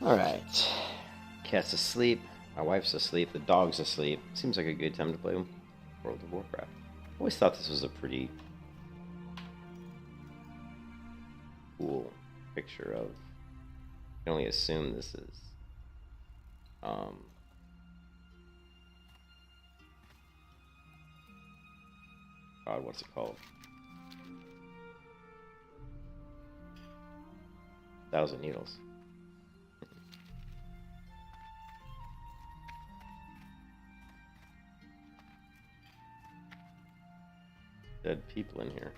Alright. Cat's asleep. My wife's asleep. The dog's asleep. Seems like a good time to play World of Warcraft. I always thought this was a pretty cool picture of... I can only assume this is... God, what's it called? 1,000 Needles. Dead people in here.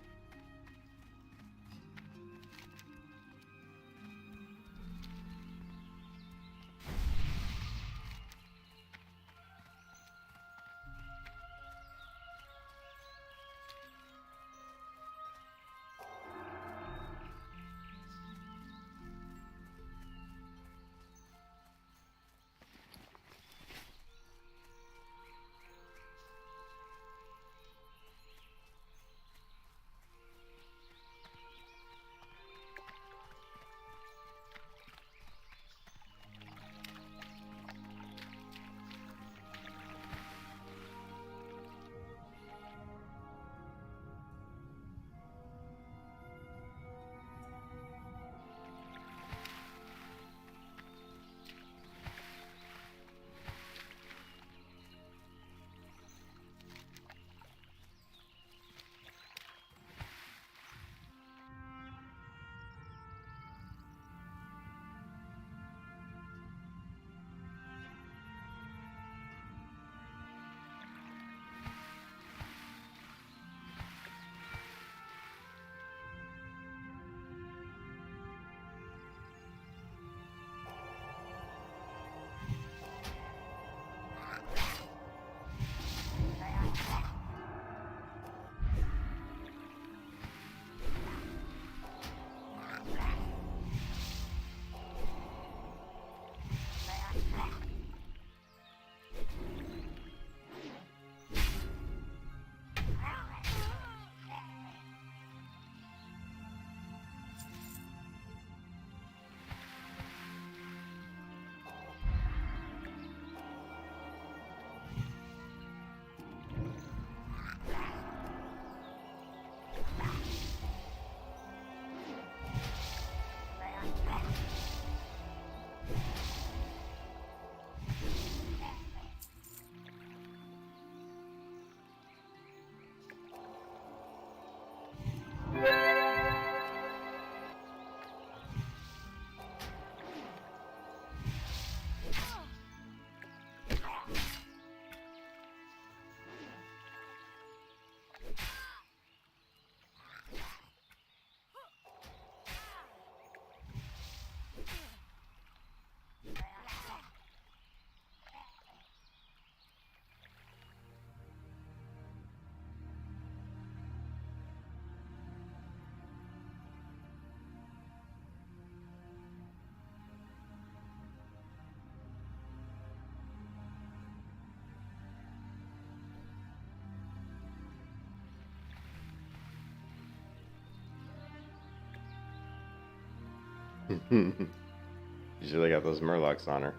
She's really got those murlocs on her.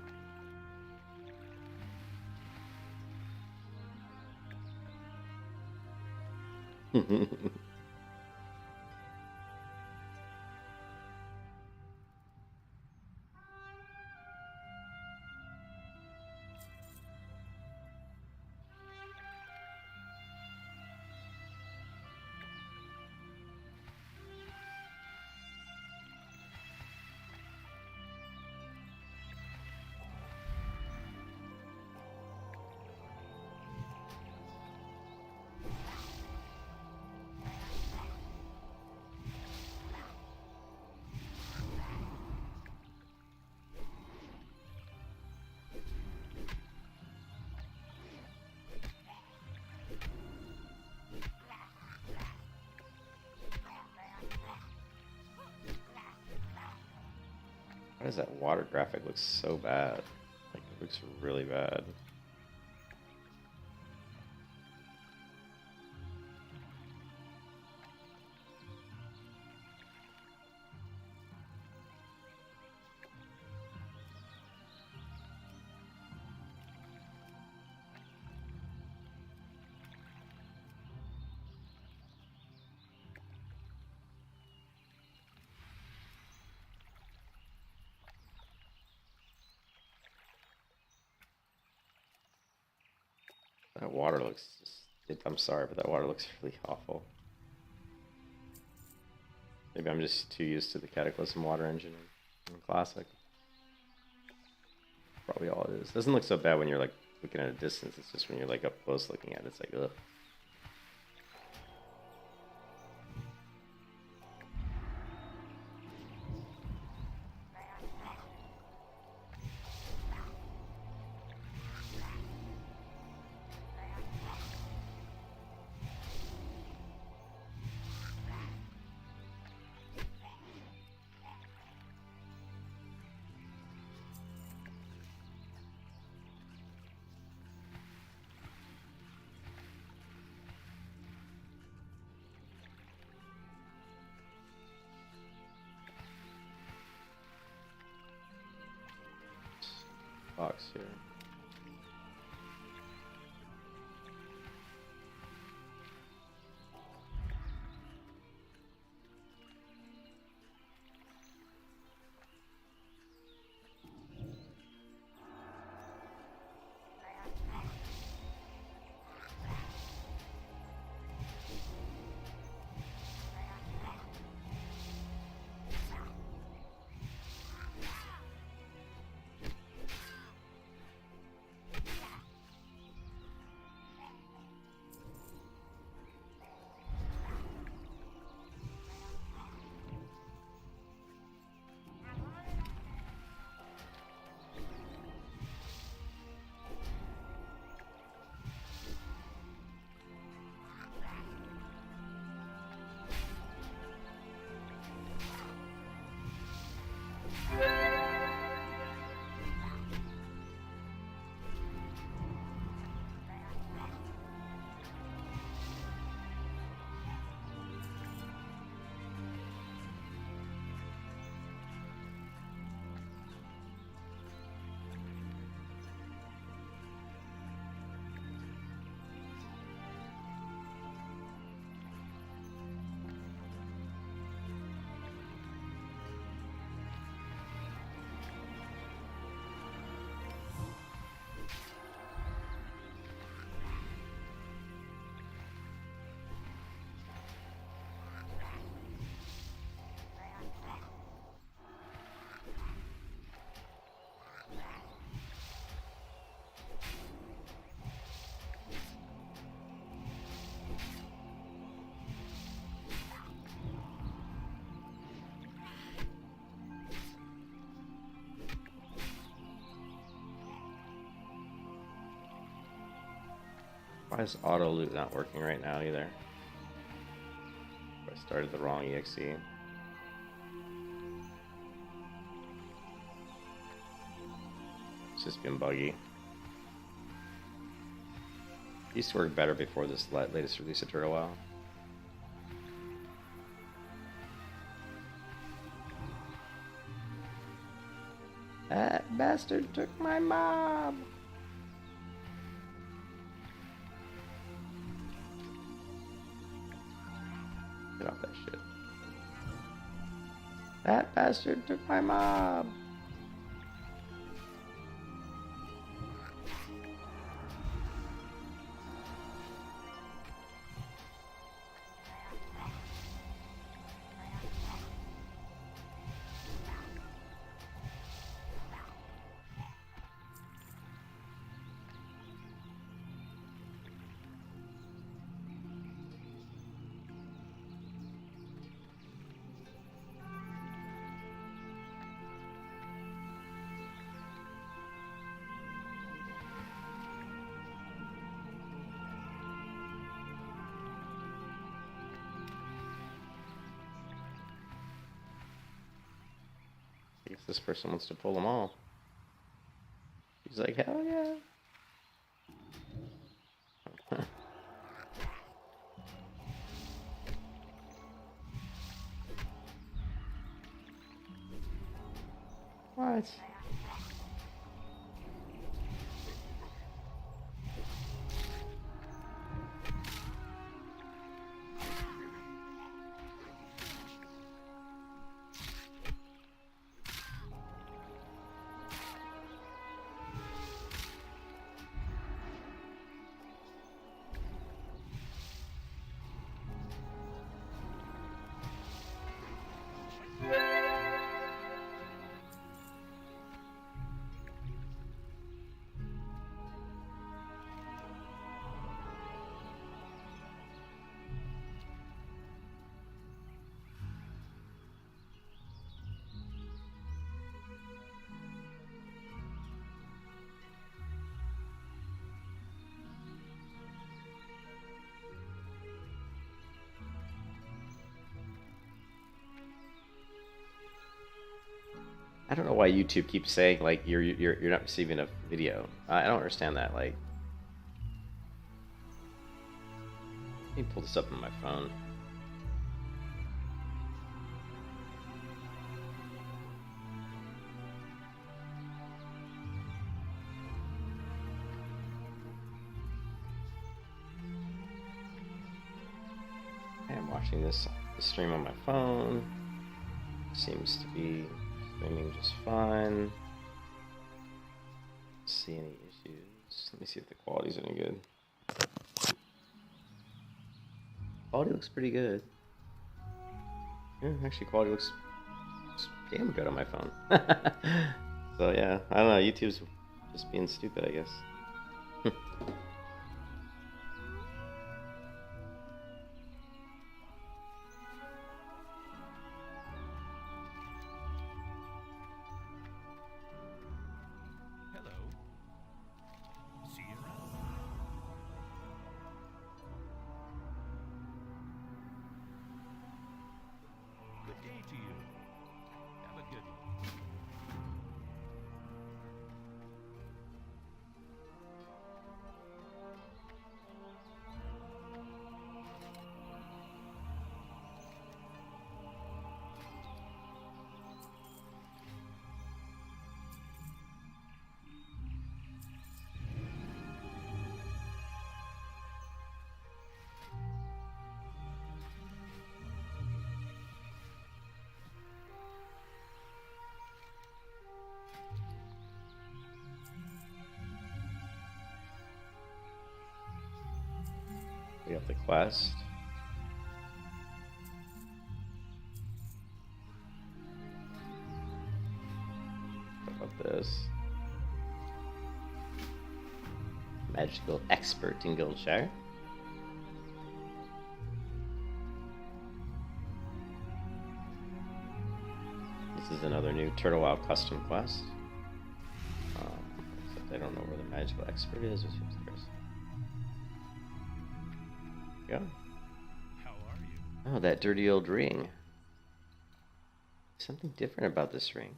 Why does that water graphic look so bad? Like, it looks really bad. That water looks I'm sorry, but that water looks really awful. Maybe I'm just too used to the Cataclysm water engine in Classic. Probably all it is. Doesn't look so bad when you're like looking at a distance. It's just when you're like up close looking at it, it's like, ugh. Box here. Why is auto loot not working right now either? I started the wrong EXE. It's just been buggy. It used to work better before this latest release of Turtle WoW. That bastard took my mob! Get off that shit. That bastard took my mob! I guess this person wants to pull them all. He's like, hell yeah. What? I don't know why YouTube keeps saying like you're not receiving a video. I don't understand that. Like, let me pull this up on my phone. I'm watching this stream on my phone. Seems to be streaming just fine. See any issues? Let me see if the quality's any good. Quality looks pretty good. Yeah, actually, quality looks damn good on my phone. So yeah, I don't know. YouTube's just being stupid, I guess. We have the quest. What about this? Magical expert in Guildshire. This is another new Turtle WoW custom quest. Except I don't know where the magical expert is. Go. How are you? Oh, that dirty old ring. Something different about this ring.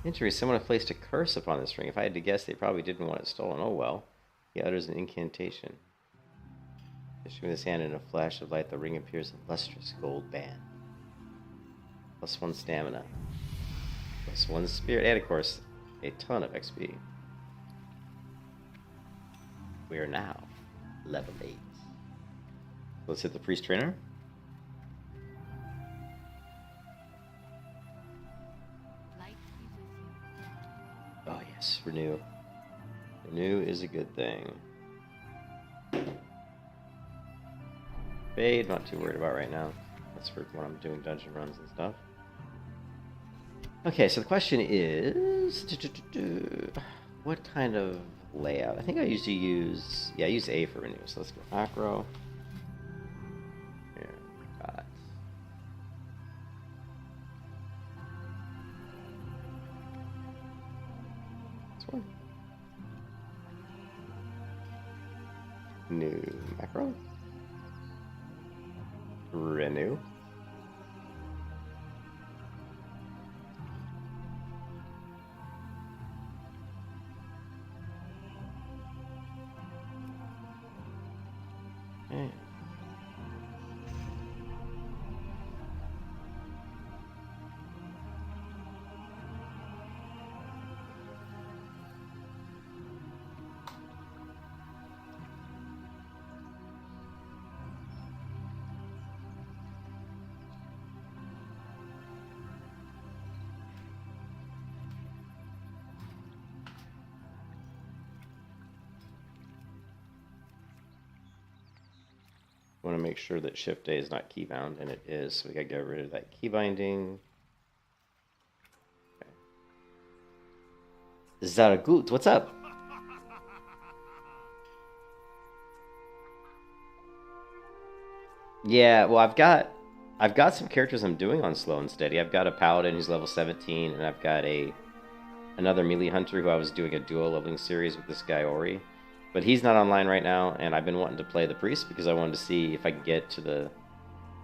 Interesting, someone placed a curse upon this ring. If I had to guess, they probably didn't want it stolen. Oh well. He utters an incantation. Issuing his hand in a flash of light, the ring appears a lustrous gold band. +1 stamina. +1 spirit, and of course, a ton of XP. We are now level 8. Let's hit the priest trainer. Oh yes, renew. Renew is a good thing. Fade, not too worried about right now. That's for when I'm doing dungeon runs and stuff. Okay, so the question is, what kind of layout? I think I usually use, I use A for renew. So let's go macro. New macro. Renew. Okay. Want to make sure that Shift A is not key bound, and it is, so we gotta get rid of that key binding. Okay. Zaragut, what's up? Yeah, well, I've got some characters I'm doing on slow and steady. I've got a paladin who's level 17, and I've got another melee hunter who I was doing a duo leveling series with this guy Ori. But he's not online right now, and I've been wanting to play the priest because I wanted to see if I could get to the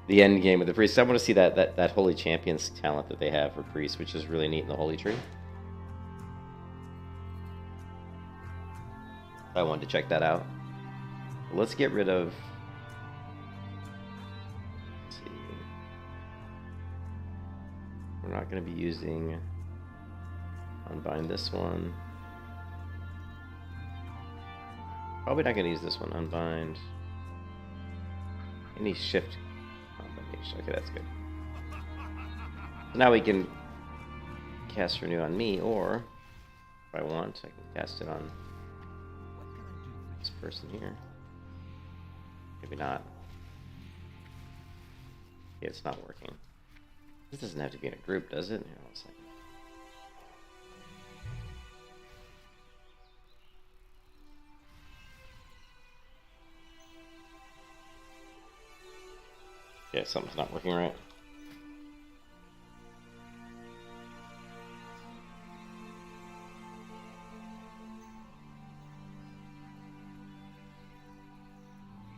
the end game with the priest. I want to see that Holy Champions talent that they have for priest, which is really neat in the Holy Tree. I wanted to check that out. Let's get rid of... Let's see. We're not going to be using... Unbind this one. Probably not going to use this one. Unbind. Any shift combination. Okay, that's good. So now we can cast Renew on me, or if I want, I can cast it on this person here. Maybe not. Yeah, it's not working. This doesn't have to be in a group, does it? Here, 1 second. Yeah, something's not working right.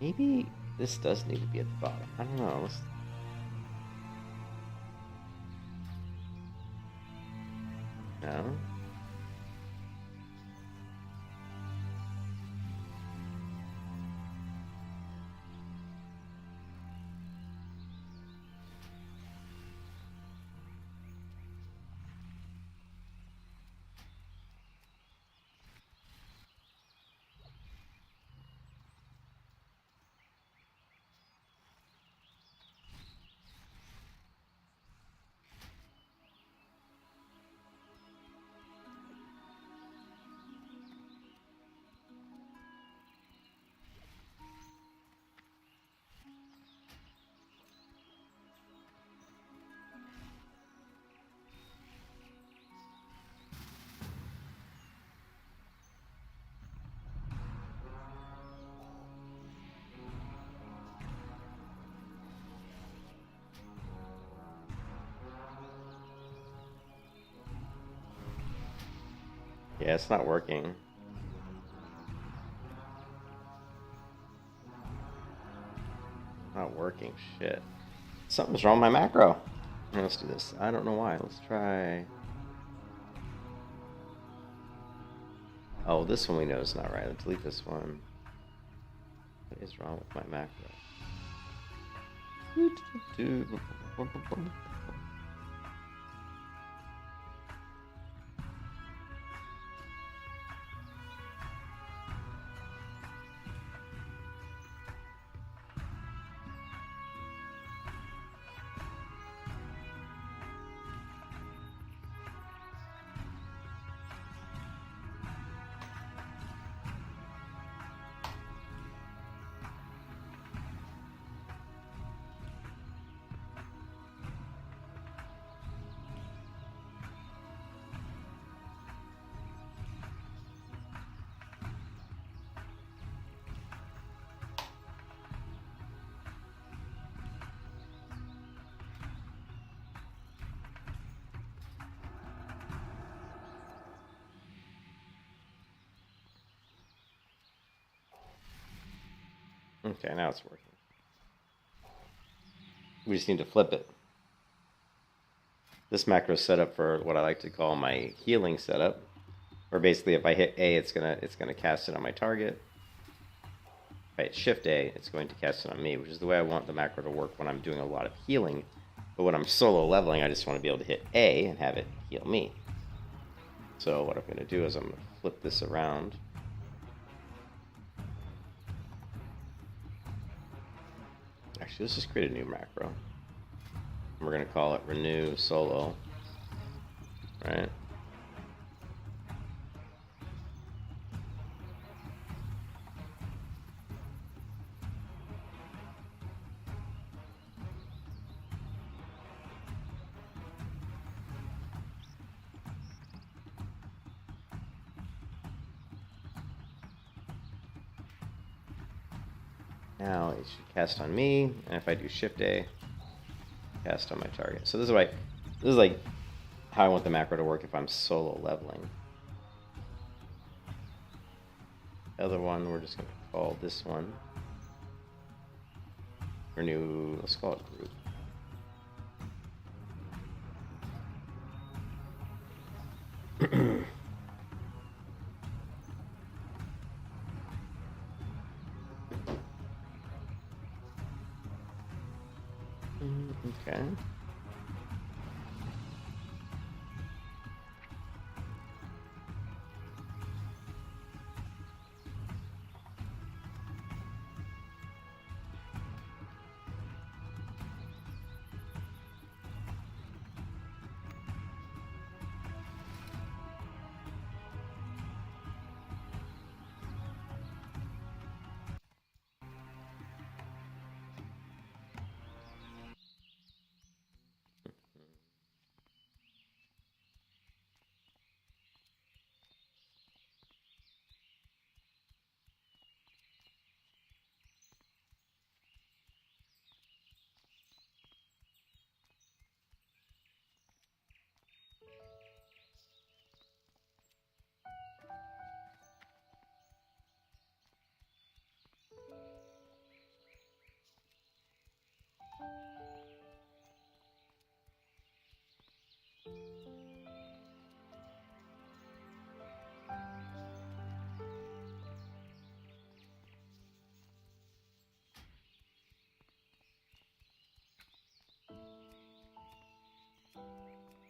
Maybe this does need to be at the bottom. I don't know. Let's... No? Yeah, it's not working. Not working. Shit. Something's wrong with my macro. Let's do this. I don't know why. Let's try... Oh, this one we know is not right. Let's delete this one. What is wrong with my macro? Okay, now it's working. We just need to flip it. This macro is set up for what I like to call my healing setup, where basically if I hit A, it's gonna cast it on my target. If I hit Shift A, it's going to cast it on me, which is the way I want the macro to work when I'm doing a lot of healing. But when I'm solo leveling, I just want to be able to hit A and have it heal me. So what I'm going to do is I'm going to flip this around. Actually, let's just create a new macro. We're going to call it Renew Solo. Right? Now it should cast on me, and if I do Shift A, cast on my target. So this is like how I want the macro to work if I'm solo leveling. The other one, we're just going to call this one Or new, let's call it group. Okay.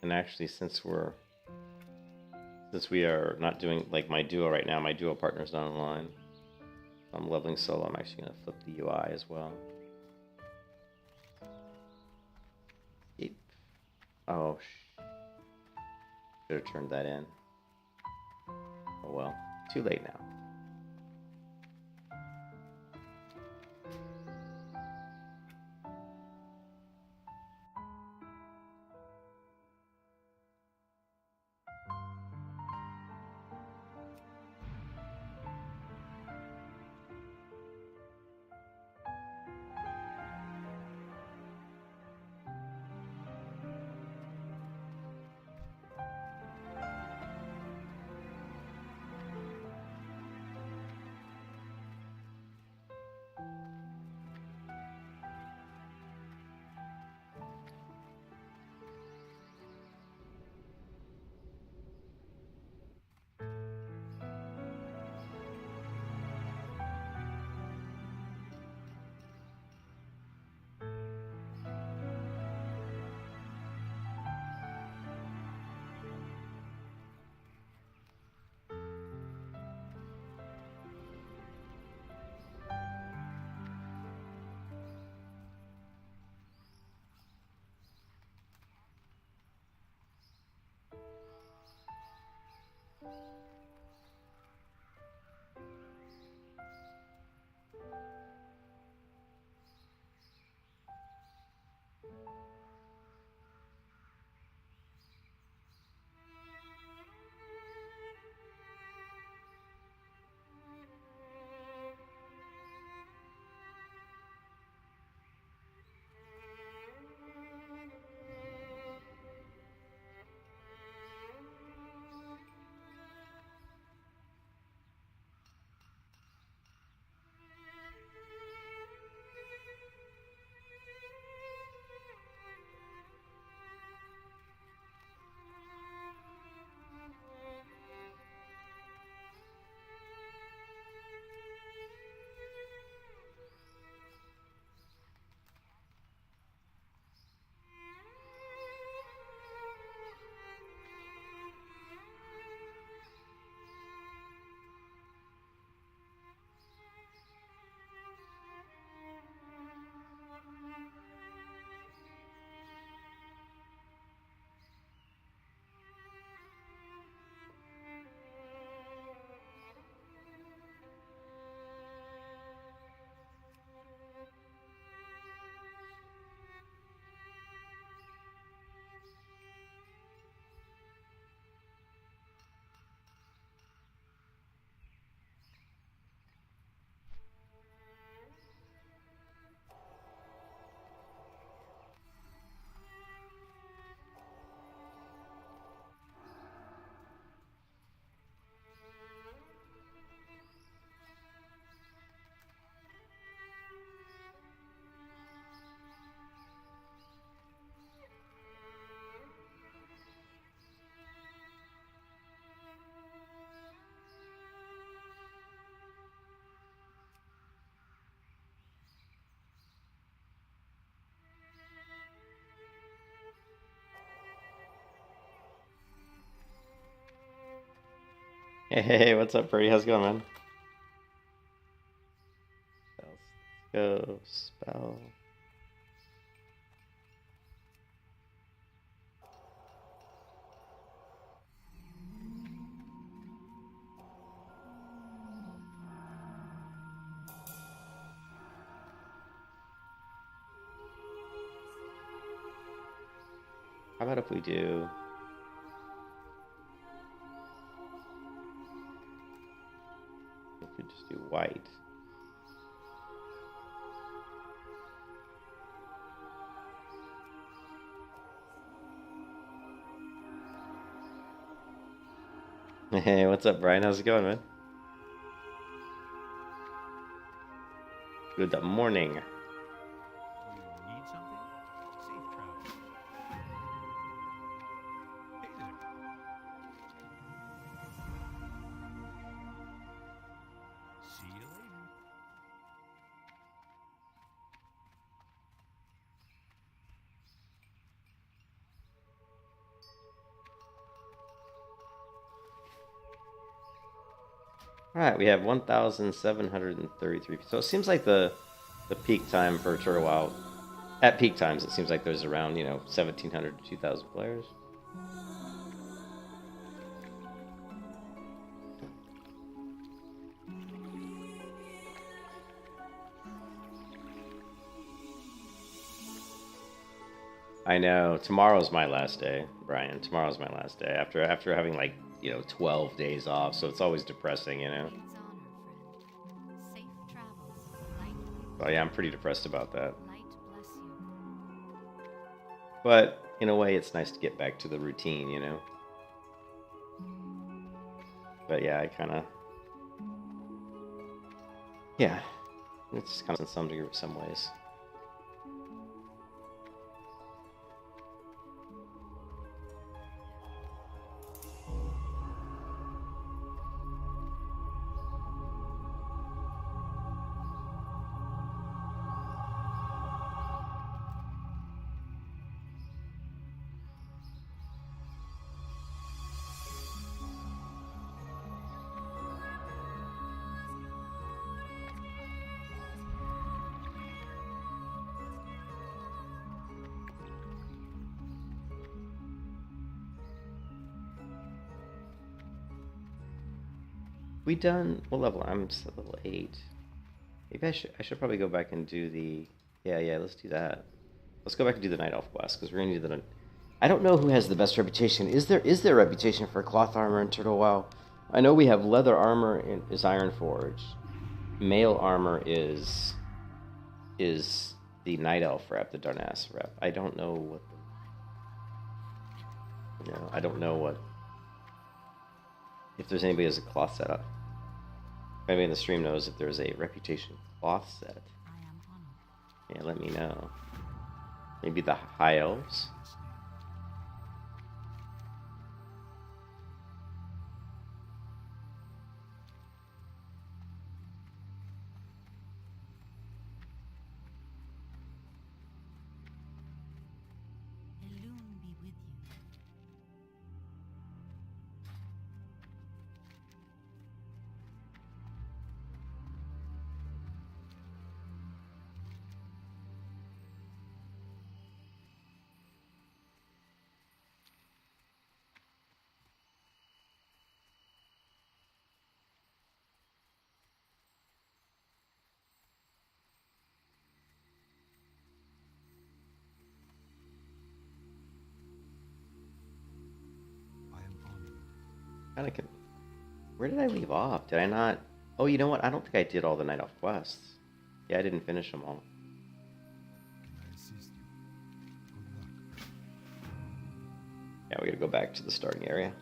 And actually, since we are not doing like my duo right now, my duo partner's not online. I'm leveling solo. I'm actually gonna flip the UI as well. Yep. Oh, should have turned that in. Oh well, too late now. Hey, what's up, Birdie? How's it going, man? Let's go, spell. How about if we do... If we just do white. Hey, what's up, Brian? How's it going, man? Good morning. You need something? Safe travel. Hey there. See you later. All right, we have 1,733. So it seems like the peak time for Turtle WoW, at peak times, it seems like there's around 1,700 to 2,000 players. I know. Tomorrow's my last day, Brian. Tomorrow's my last day after having like 12 days off. So it's always depressing, Oh yeah, I'm pretty depressed about that. But in a way, it's nice to get back to the routine, But yeah, I kind of... Yeah, it's kind of in some degree, some ways. We done what level? I'm just at level 8. Maybe I should probably go back and do the... Yeah, let's do that. Let's go back and do the Night Elf quest, because we're gonna do the... I don't know who has the best reputation. Is there a reputation for cloth armor in Turtle WoW? I know we have leather armor is Ironforge. Mail armor is the Night Elf rep, the Darnas rep. I don't know what I don't know what... If there's anybody who has a cloth setup. Maybe in the stream knows if there's a reputation cloth set. Yeah, let me know. Maybe the High Elves? Kind of can... Where did I leave off? Did I not... Oh, you know what? I don't think I did all the Night Elf quests. Yeah, I didn't finish them all. Yeah, we gotta go back to the starting area.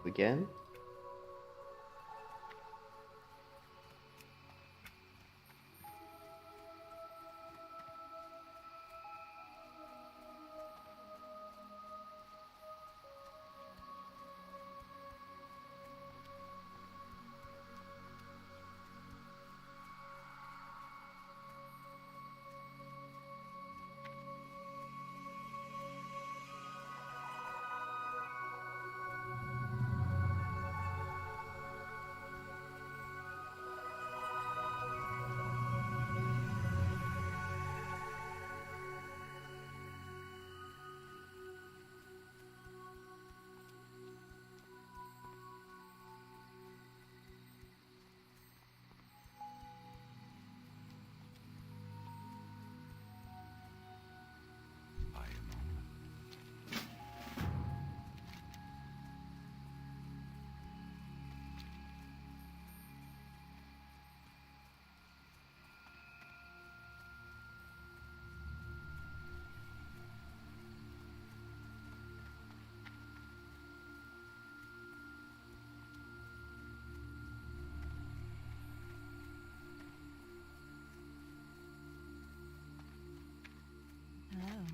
Again? I am home. Oh.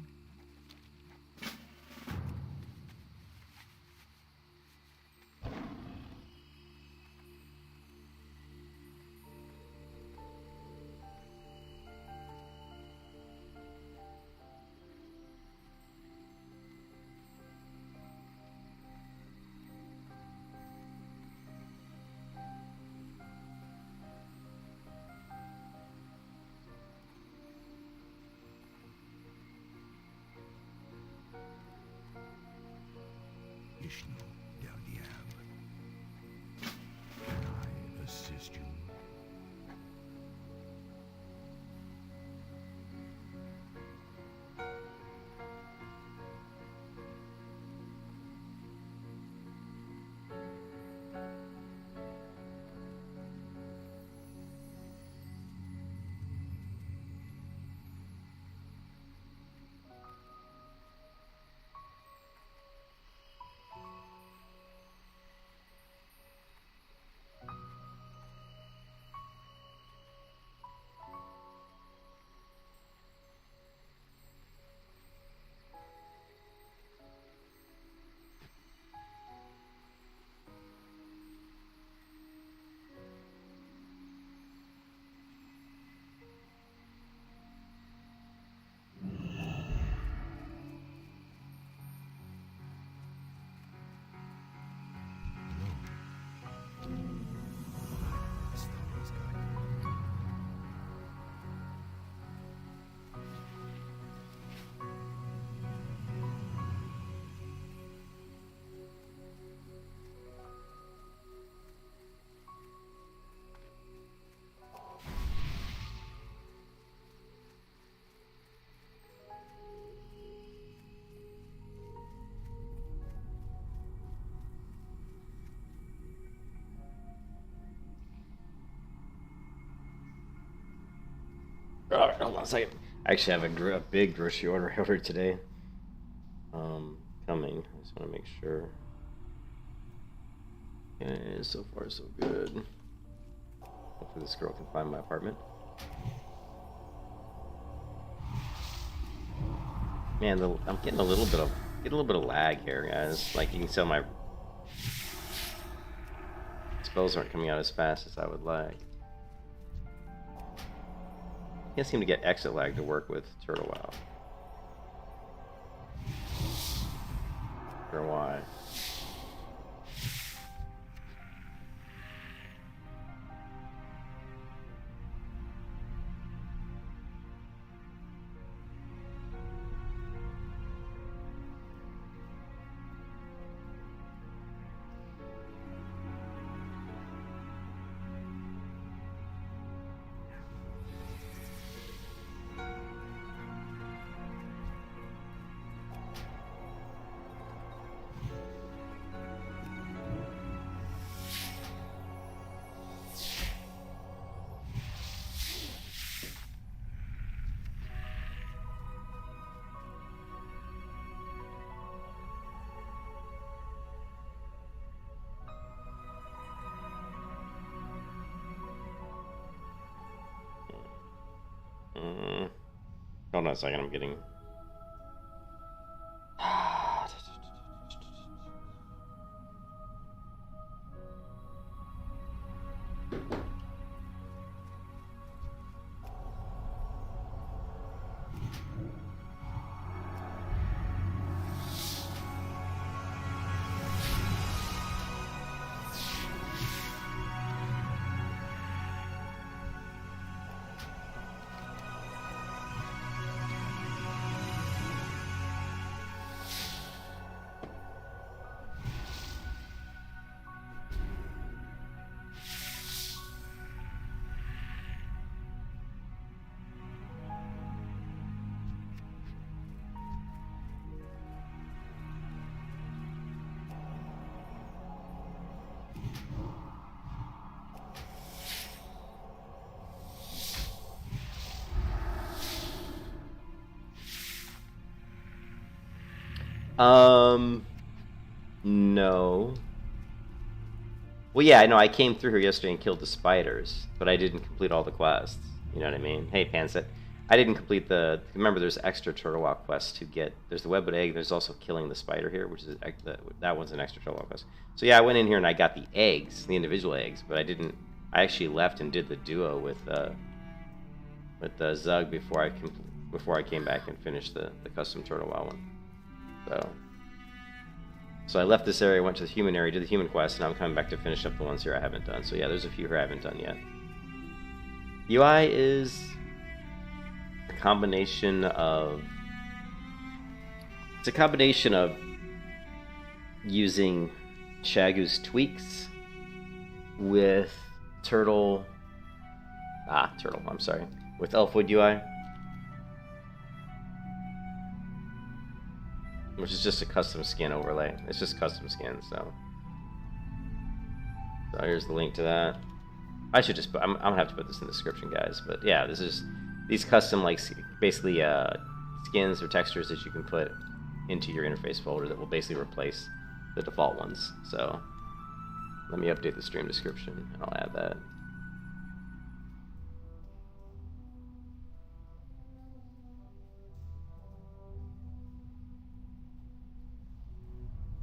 Ishnu Yagdiab. Can I assist you? Study's guide. Alright, hold on a second. I actually have a big grocery order today. Coming. I just want to make sure. And so far, so good. Hopefully this girl can find my apartment. Man, I'm getting a little bit of lag here, guys. Like you can tell my spells aren't coming out as fast as I would like. Can't seem to get exit lag to work with Turtle WoW. Or why? Hold on a second, I'm getting... No. Well, yeah, I know I came through here yesterday and killed the spiders, but I didn't complete all the quests. You know what I mean? Hey, Panset. I didn't complete the... Remember, there's extra turtle walk quests to get. There's the webwood egg. There's also killing the spider here, which is... That one's an extra turtle walk quest. So, yeah, I went in here and I got the eggs, the individual eggs, but I didn't... I actually left and did the duo with Zug before I came back and finished the custom turtle wow one. So I left this area, went to the human area, did the human quest, and I'm coming back to finish up the ones here I haven't done. So yeah, there's a few here I haven't done yet. UI is a combination of... It's a combination of using ShaguTweaks with Turtle, I'm sorry, with Elfwood UI, which is just a custom skin overlay. It's just custom skins, so here's the link to that. I should just put, I'm gonna have to put this in the description, guys, but yeah, this is these custom, like, basically skins or textures that you can put into your interface folder that will basically replace the default ones. So let me update the stream description, and I'll add that.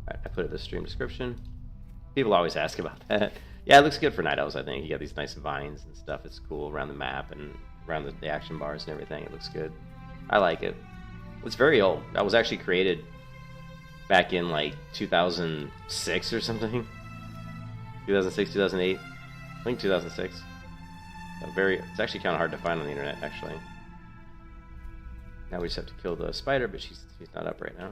Alright, I put it in the stream description. People always ask about that. Yeah, it looks good for Night Elves, I think. You got these nice vines and stuff. It's cool around the map and around the action bars and everything. It looks good. I like it. It's very old. That was actually created back in, like, 2006 or something. 2006, 2008, I think 2006. It's actually kind of hard to find on the internet, actually. Now we just have to kill the spider, but she's not up right now.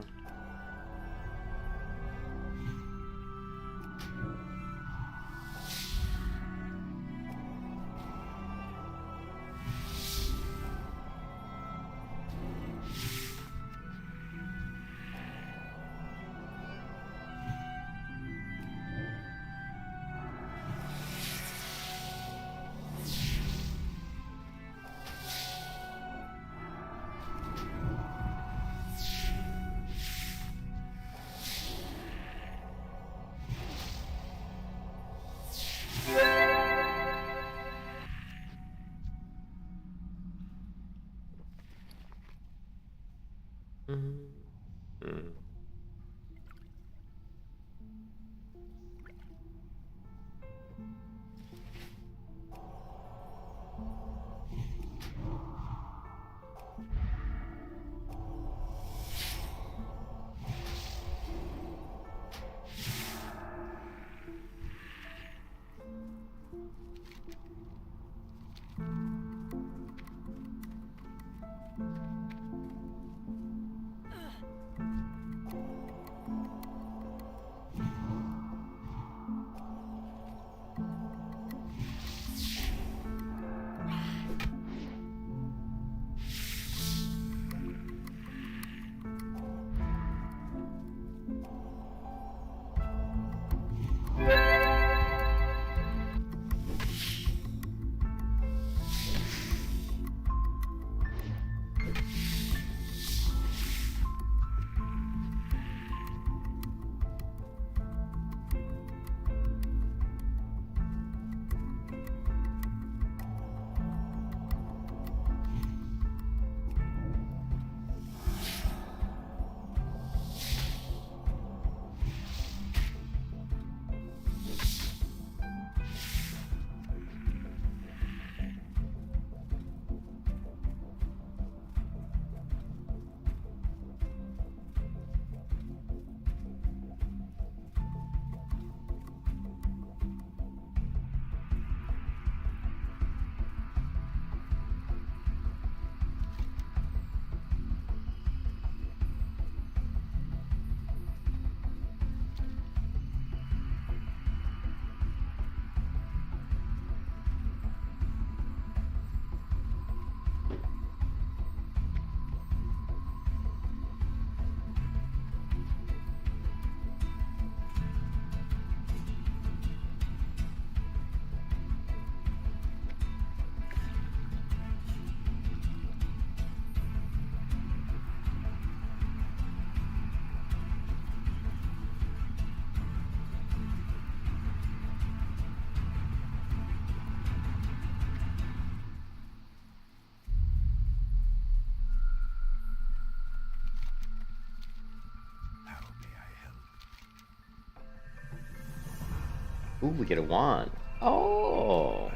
Ooh, we get a wand. Oh!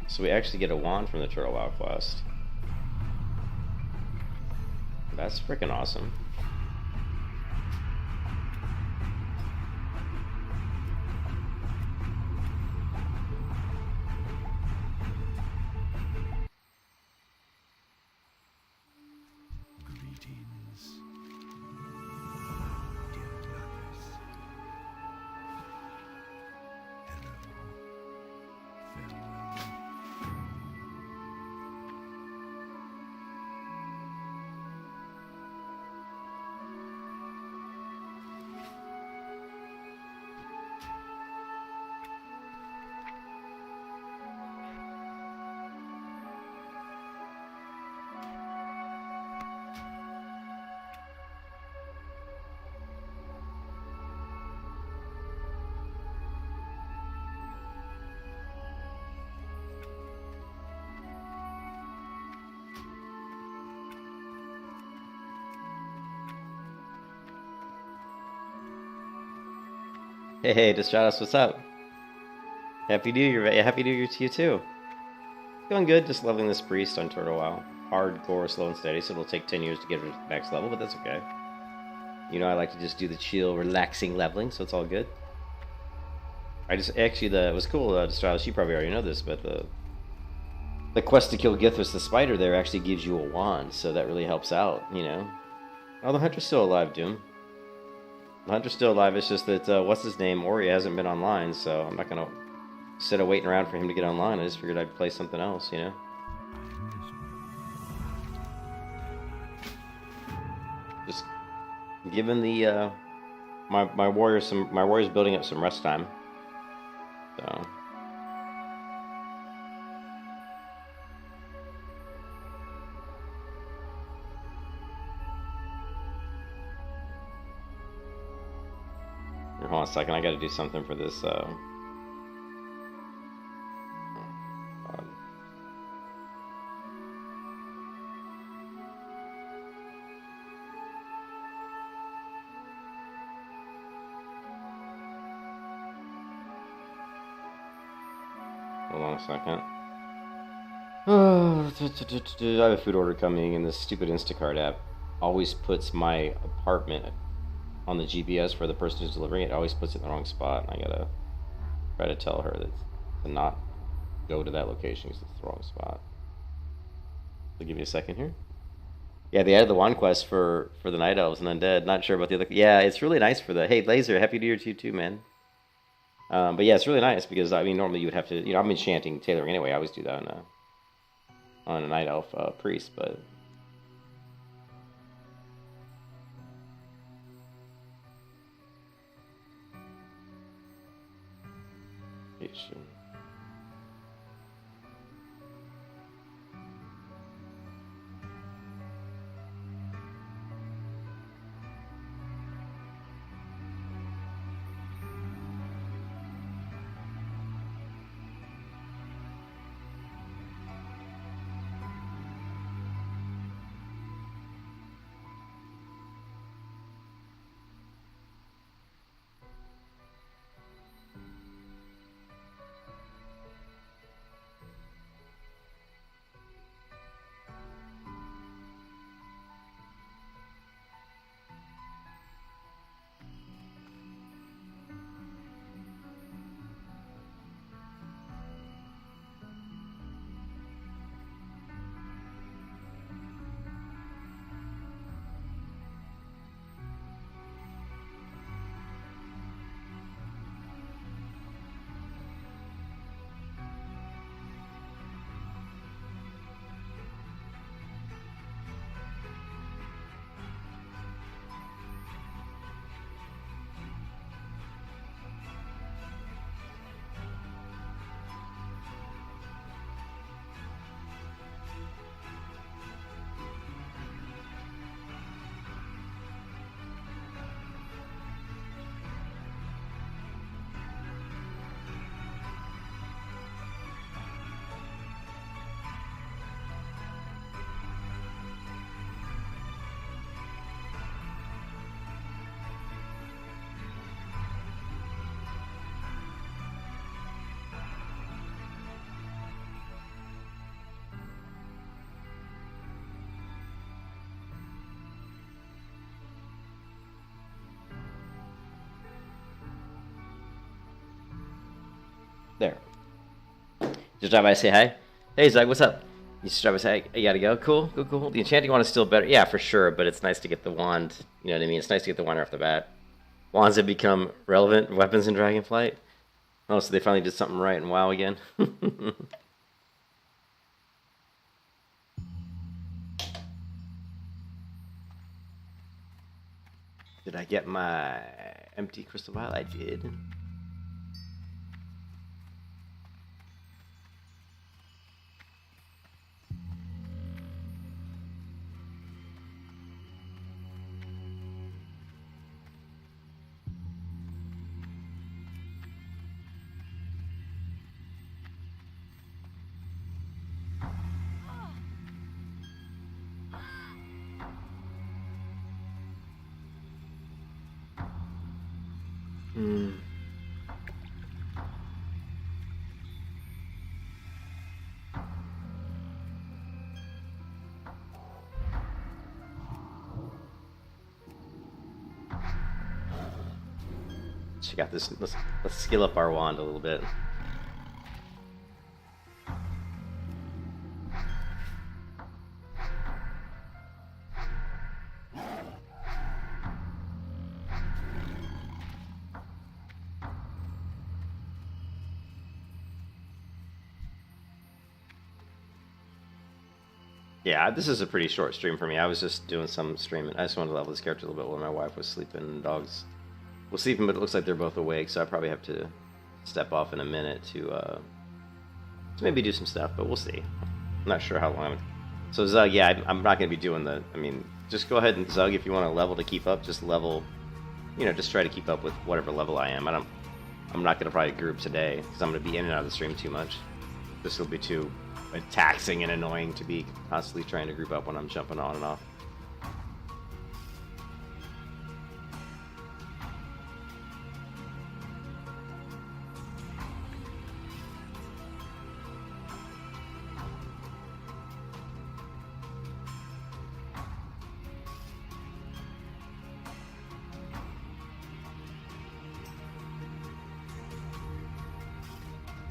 So we actually get a wand from the Turtle Wow quest. That's freaking awesome. Greetings, dear lovers. Hello, farewell. Hey, Destratus, what's up? Happy New Year, Happy New Year to you too. Going good, just leveling this priest on Turtle Wow. Hardcore, slow and steady, so it'll take 10 years to get to the next level, but that's okay. You know, I like to just do the chill, relaxing leveling, so it's all good. I just, actually, it was cool, Destratus, you probably already know this, but the quest to kill Githris the spider there actually gives you a wand, so that really helps out, you know. Oh, the hunter's still alive, Doom. The hunter's still alive, it's just that, what's his name, Ori hasn't been online, so I'm not gonna instead of waiting around for him to get online, I just figured I'd play something else, you know? Just giving the, my warriors building up some rest time. So... Hold on a second, I gotta do something for this, hold on a second. Oh, I have a food order coming, and this stupid Instacart app always puts my apartment on the GPS for the person who's delivering it. Always puts it in the wrong spot, and I gotta try to tell her that to not go to that location because it's the wrong spot. So give me a second here. Yeah, they added the wand quest for the Night Elves and Undead. Not sure about the other. Yeah, it's really nice for the. Hey, Laser, Happy New Year to you too, man. But yeah, it's really nice because I mean, normally you would have to. You know, I'm enchanting tailoring anyway. I always do that on a Night Elf priest, but. Sure. There. Just drop by and say hi. Hey, Zug, what's up? You just drop by and say, hey, you gotta go? Cool, cool, cool. The enchanting wand is still better. Yeah, for sure, but it's nice to get the wand. You know what I mean? It's nice to get the wand right off the bat. Wands have become relevant weapons in Dragonflight. Oh, so they finally did something right in WoW again. Did I get my empty crystal vial? I did. Check out this. Let's skill up our wand a little bit. Yeah, this is a pretty short stream for me. I was just doing some streaming. I just wanted to level this character a little bit while my wife was sleeping and dogs were sleeping, but it looks like they're both awake, so I probably have to step off in a minute to maybe do some stuff, but we'll see. I'm not sure how long. So Zug, yeah, I'm not going to be doing the. I mean, just go ahead and Zug, if you want to level to keep up, just level. You know, just try to keep up with whatever level I am. I'm not going to probably group today because I'm going to be in and out of the stream too much. This will be too taxing and annoying to be constantly trying to group up when I'm jumping on and off.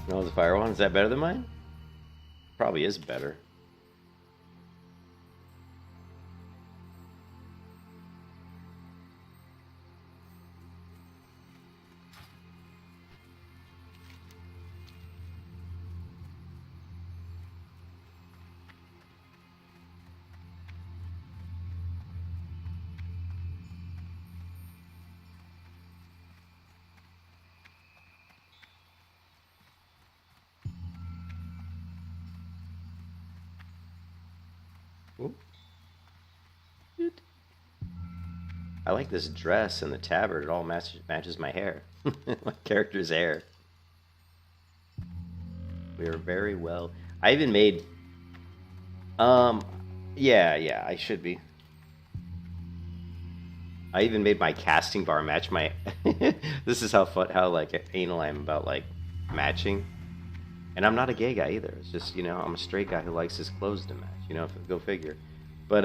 No, the fire one, is that better than mine? Probably is better. I like this dress and the tabard. It all matches my hair. My character's hair. We are very well. I even made... Yeah, I should be. I even made my casting bar match my... This is how like anal I am about like matching. And I'm not a gay guy either. It's just, you know, I'm a straight guy who likes his clothes to match. You know, go figure. But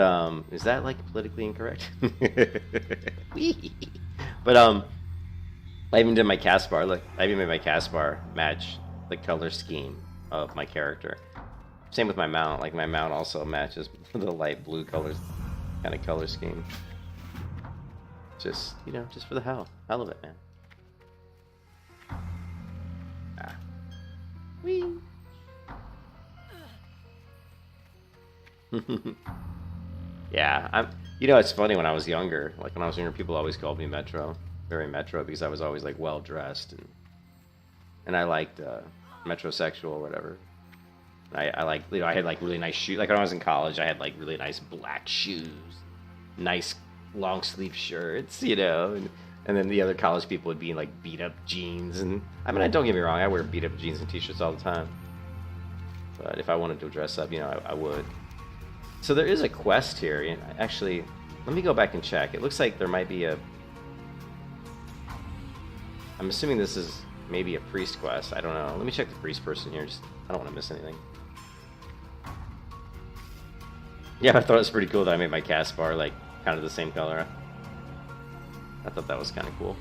is that like politically incorrect? But I even did my cast bar. Look, I even made my cast bar match the color scheme of my character. Same with my mount. Like my mount also matches the light blue colors, kind of color scheme. Just, you know, just for the hell of it, man. Ah. Whee. Yeah, you know, it's funny when I was younger. Like when I was younger, people always called me Metro, very Metro, because I was always like well dressed and I liked metrosexual or whatever. I like, you know, I had like really nice shoes. Like when I was in college, I had like really nice black shoes, nice long sleeve shirts, you know, and then the other college people would be in like beat up jeans. And I mean, don't get me wrong, I wear beat up jeans and t-shirts all the time. But if I wanted to dress up, you know, I would. So there is a quest here. Actually, let me go back and check. It looks like there might be a... I'm assuming this is maybe a priest quest. I don't know. Let me check the priest person here. I don't want to miss anything. Yeah, I thought it was pretty cool that I made my cast bar like kind of the same color. I thought that was kind of cool.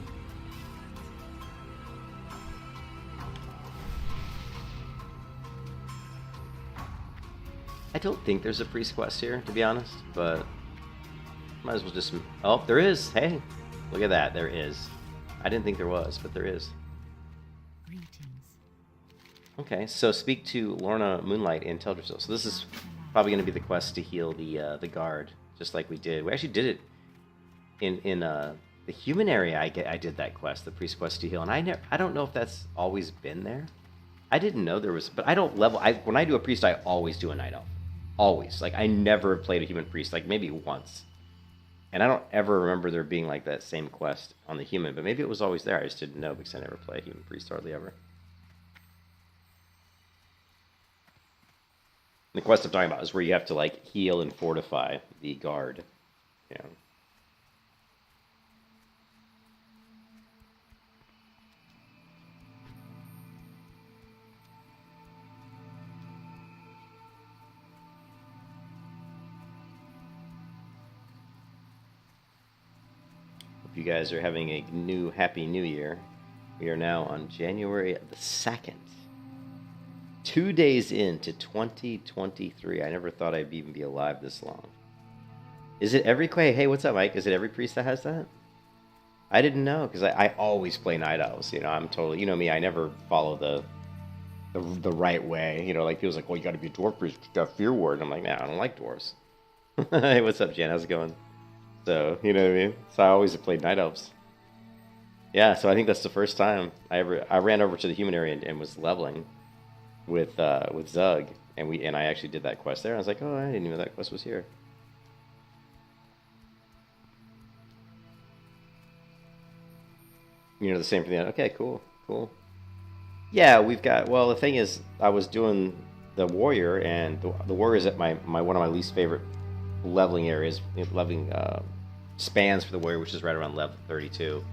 I don't think there's a priest quest here, to be honest, but might as well just... Oh, there is! Hey! Look at that, there is. I didn't think there was, but there is. Greetings. Okay, so speak to Lorna Moonlight in Teldrassil. So this is probably going to be the quest to heal the guard, just like we did. We actually did it in the human area. I did that quest, the priest quest to heal, and I don't know if that's always been there. I didn't know there was, but I don't level. When I do a priest, I always do a night elf, always. Like I never played a human priest, like maybe once, and I don't ever remember there being like that same quest on the human. But maybe it was always there. I just didn't know because I never played human priest hardly ever. The quest I'm talking about is where you have to like heal and fortify the guard. Yeah. Hope you guys are having a happy new year. We are now on January the 2nd. 2 days into 2023. I never thought I'd even be alive this long. Is it every... Hey, what's up, Mike? Is it every priest that has that? I didn't know, because I always play Night Owls. You know, I'm totally... You know me, I never follow the right way. You know, like, people's like, well, you gotta be a dwarf priest, you got Fear Ward. And I'm like, nah, I don't like dwarves. Hey, what's up, Jan? How's it going? So, you know what I mean? So I always have played Night Elves. Yeah, so I think that's the first time I ran over to the human area and was leveling with Zug, and I actually did that quest there. I was like, oh, I didn't even know that quest was here. You know, the same for the end. Okay, cool. Yeah, we've got... Well, the thing is, I was doing the warrior, and the warrior is at one of my least favorite leveling areas, leveling spans for the warrior, which is right around level 32.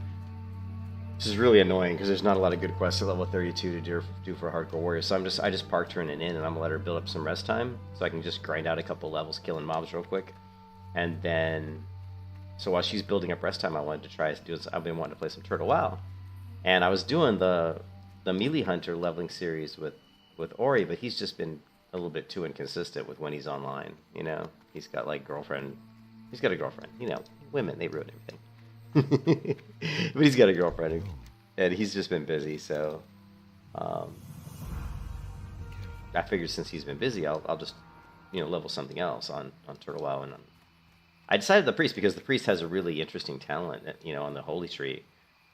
Which is really annoying because there's not a lot of good quests at level 32 to do for a hardcore warrior. So I just parked her in an inn, and I'm gonna let her build up some rest time so I can just grind out a couple levels, killing mobs real quick, and then so while she's building up rest time, I wanted to try to do this. I've been wanting to play some Turtle WoW, and I was doing the melee hunter leveling series with Ori, but he's just been a little bit too inconsistent with when he's online. You know, he's got like girlfriend. He's got a girlfriend. You know, women, they ruin everything. But he's got a girlfriend, and he's just been busy, so I figured since he's been busy, I'll just, you know, level something else on Turtle WoW. And I decided the priest because the priest has a really interesting talent, you know, on the holy tree,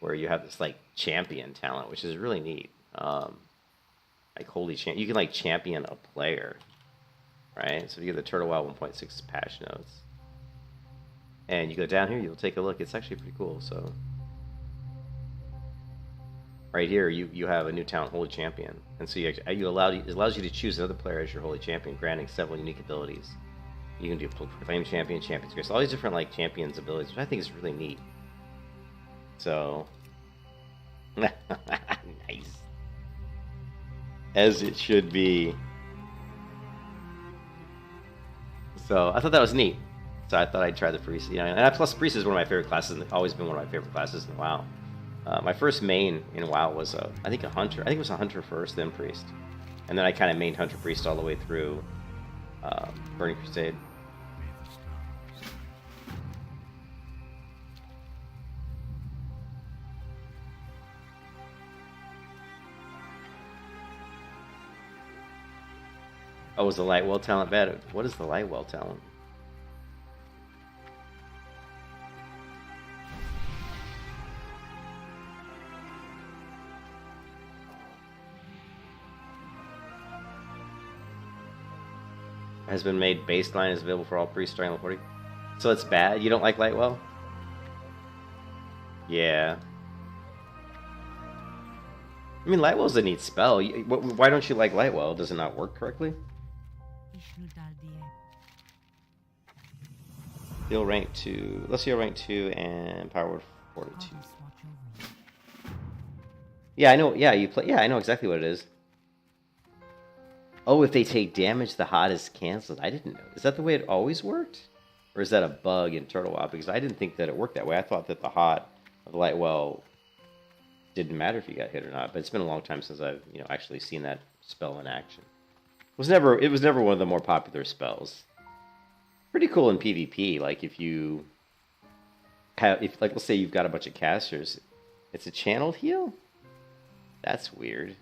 where you have this like champion talent, which is really neat. Like holy champ, you can like champion a player, right? So if you get the Turtle WoW 1.6 patch notes. And you go down here, you'll take a look. It's actually pretty cool. So right here, you have a new talent, Holy Champion, and so it allows you to choose another player as your Holy Champion, granting several unique abilities. You can do Flame Champion, Champion's Grace, all these different like champions abilities, which I think is really neat. So nice, as it should be. So I thought that was neat. So I thought I'd try the priest. You know, and plus priest is one of my favorite classes, and always been one of my favorite classes in WoW. My first main in WoW was I think a hunter. I think it was a hunter first, then priest, and then I kind of mained hunter priest all the way through Burning Crusade. Oh, was the Lightwell talent bad? What is the Lightwell talent? Has been made baseline is available for all priests starting level 40. So it's bad? You don't like Lightwell? Yeah. I mean, Lightwell's a neat spell. Why don't you like Lightwell? Does it not work correctly? Heal rank 2. Let's heal rank 2 and power word 42. Yeah, I know. Yeah, you play. Yeah, I know exactly what it is. Oh, if they take damage, the hot is canceled. I didn't know. Is that the way it always worked? Or is that a bug in Turtle WoW? Because I didn't think that it worked that way. I thought that the hot of Lightwell didn't matter if you got hit or not. But it's been a long time since I've, you know, actually seen that spell in action. It was never one of the more popular spells. Pretty cool in PvP. Like if you have, if like let's say you've got a bunch of casters, it's a channeled heal. That's weird.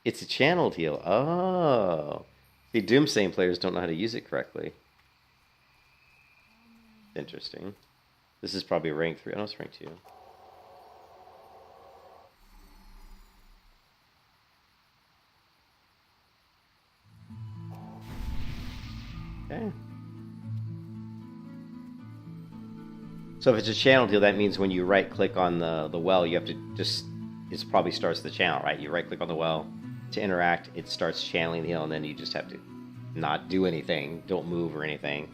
It's a channeled heal. Oh, see, Doomsaying players don't know how to use it correctly. Interesting. This is probably rank 3. Oh, it's rank 2. Okay. So if it's a channel deal, that means when you right-click on the well, you have to just... It probably starts the channel, right? You right-click on the well to interact. It starts channeling the heal, and then you just have to not do anything. Don't move or anything.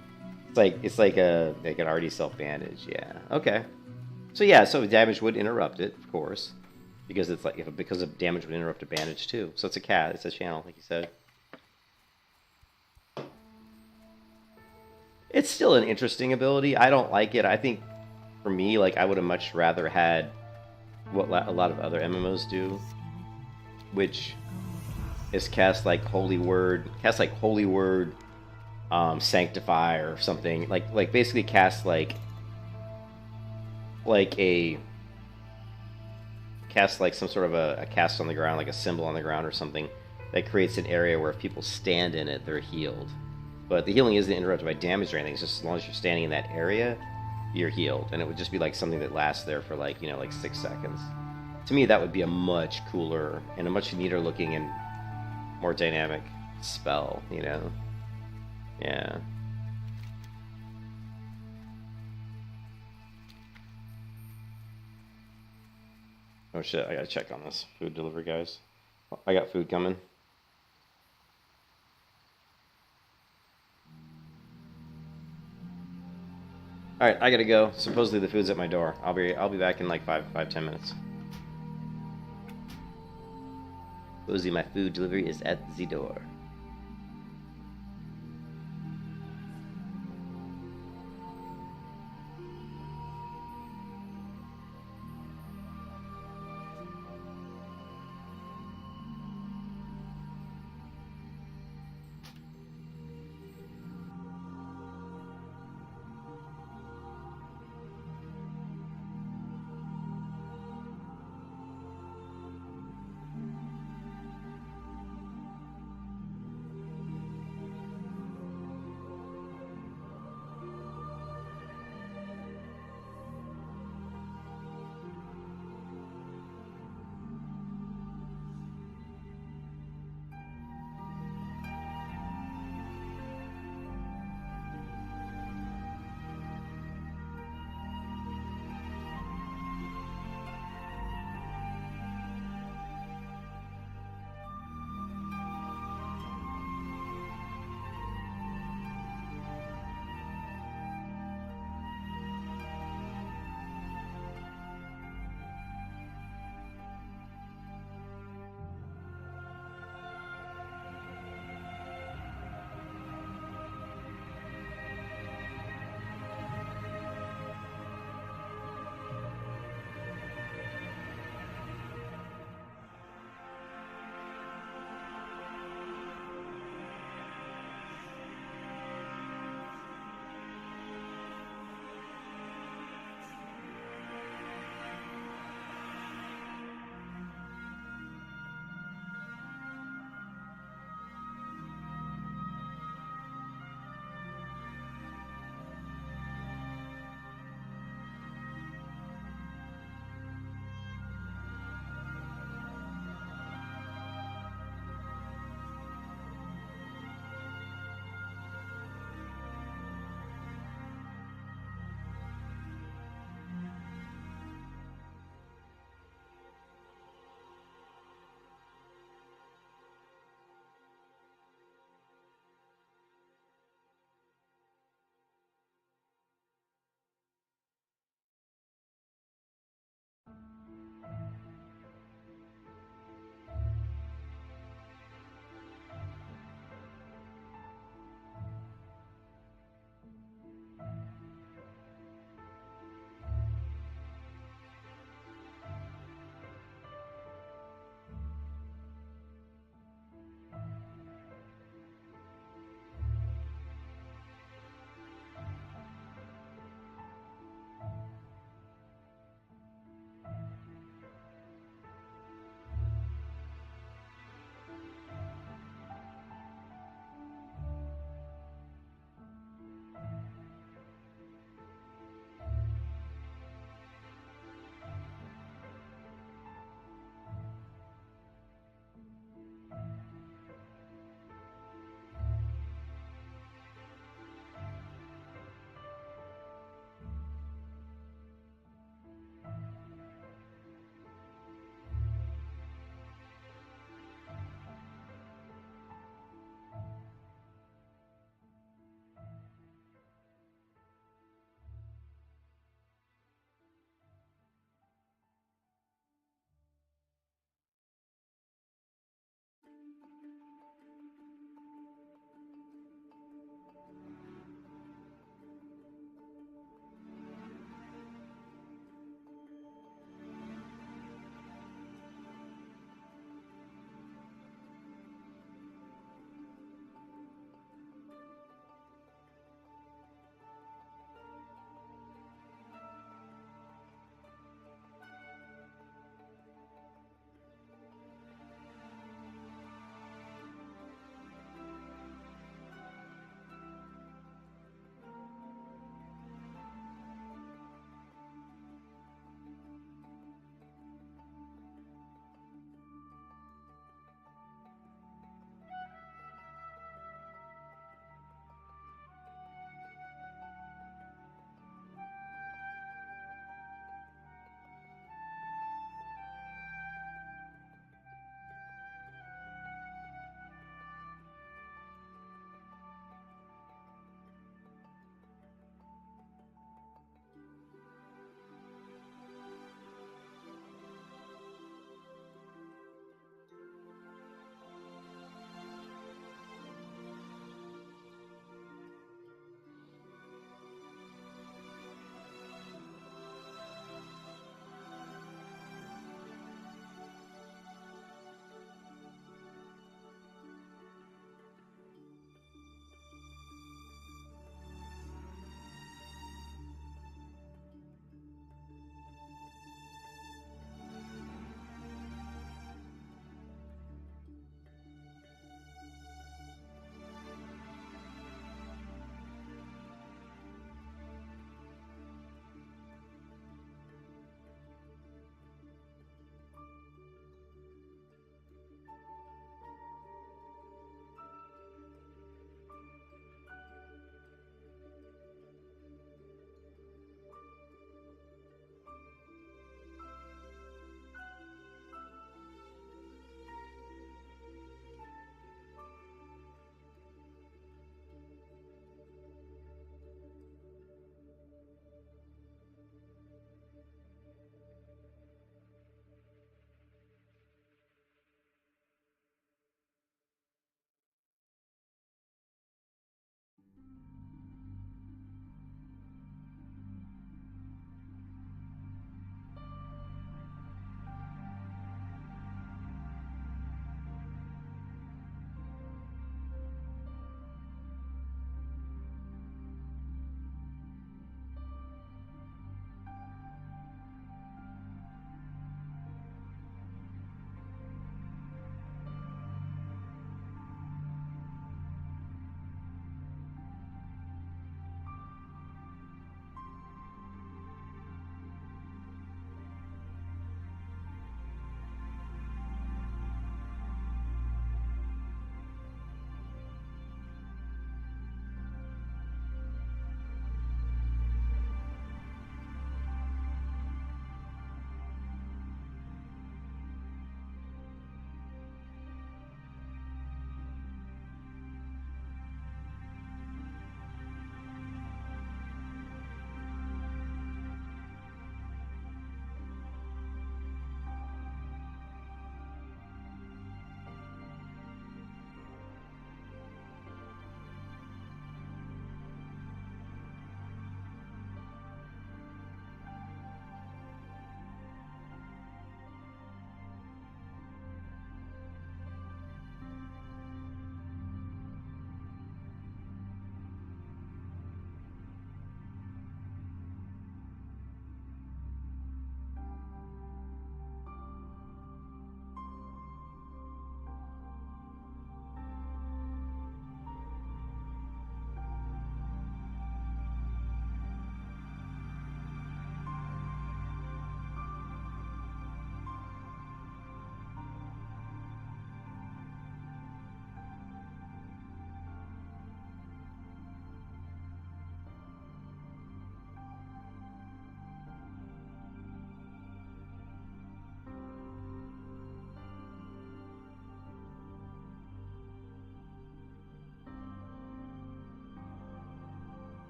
It's like an already self-bandage. Yeah. Okay. So yeah, so damage would interrupt it, of course, because it's like because of damage would interrupt a bandage too. So it's a channel, like you said. It's still an interesting ability. I don't like it. I think for me, like I would have much rather had what a lot of other MMOs do, which is cast like Holy Word, Sanctify or something. Like basically cast like some sort of a cast on the ground, like a symbol on the ground or something that creates an area where if people stand in it, they're healed. But the healing isn't interrupted by damage or anything. It's just as long as you're standing in that area, you're healed. And it would just be like something that lasts there for like, you know, like 6 seconds. To me, that would be a much cooler and a much neater looking and more dynamic spell, you know? Yeah. Oh shit, I gotta check on this food delivery, guys. I got food coming. Alright, I gotta go. Supposedly the food's at my door. I'll be back in like 5-10 minutes. Supposedly my food delivery is at the door.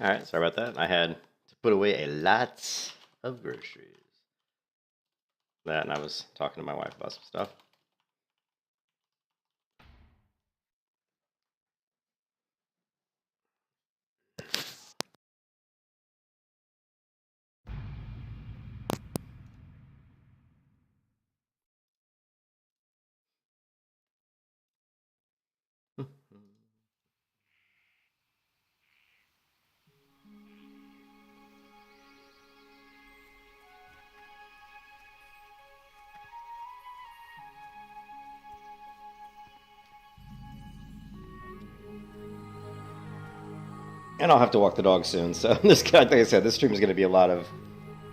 Alright, sorry about that. I had to put away a lot of groceries. That, and I was talking to my wife about some stuff. And I'll have to walk the dog soon, so this guy, like I said, this stream is going to be a lot of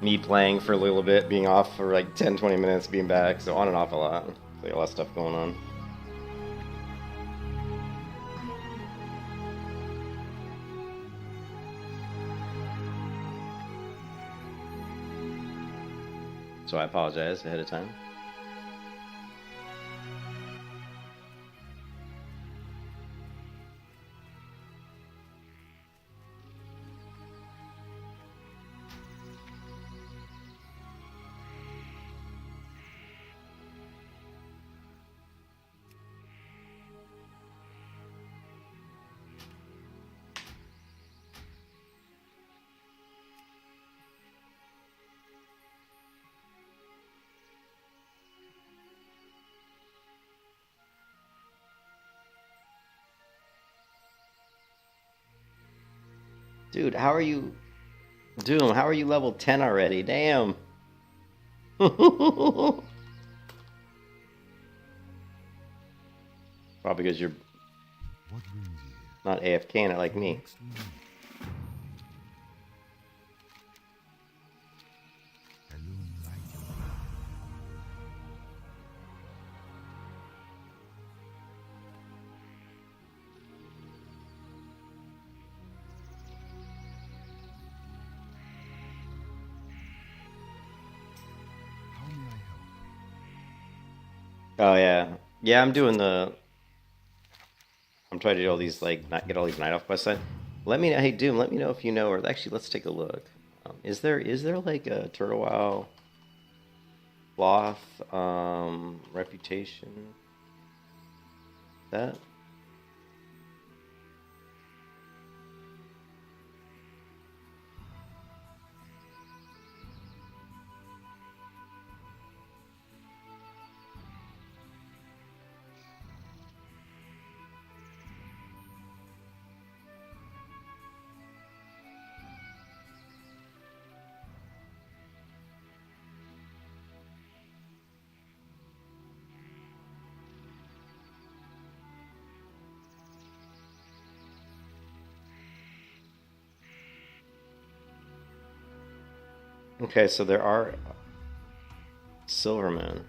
me playing for a little bit, being off for like 10-20 minutes, being back, so on and off a lot. So a lot of stuff going on. So I apologize ahead of time. Dude, how are you... Doom, how are you level 10 already? Damn! Probably because you're What brings you? not AFKing it like me. Next room. Alone light your path. How may I help? Oh yeah. Yeah, I'm doing the... I'm trying to do all these, like, not get all these night off quests done. Let me know, hey Doom, let me know if you know, or actually, let's take a look. Is there like a Turtle WoW cloth reputation? That? Okay, so there are Silverman.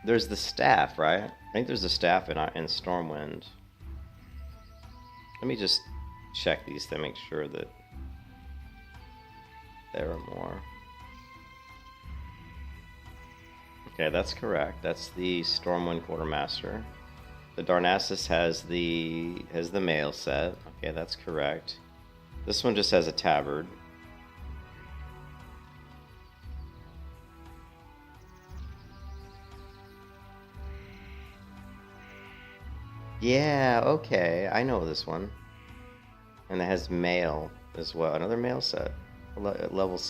There's the staff, right? I think there's the staff in Stormwind. Let me just check these to make sure that there are more. Okay, that's correct. That's the Stormwind Quartermaster. The Darnassus has the mail set. Okay, that's correct. This one just has a tabard. Yeah, okay, I know this one. And it has mail as well. Another mail set. Level,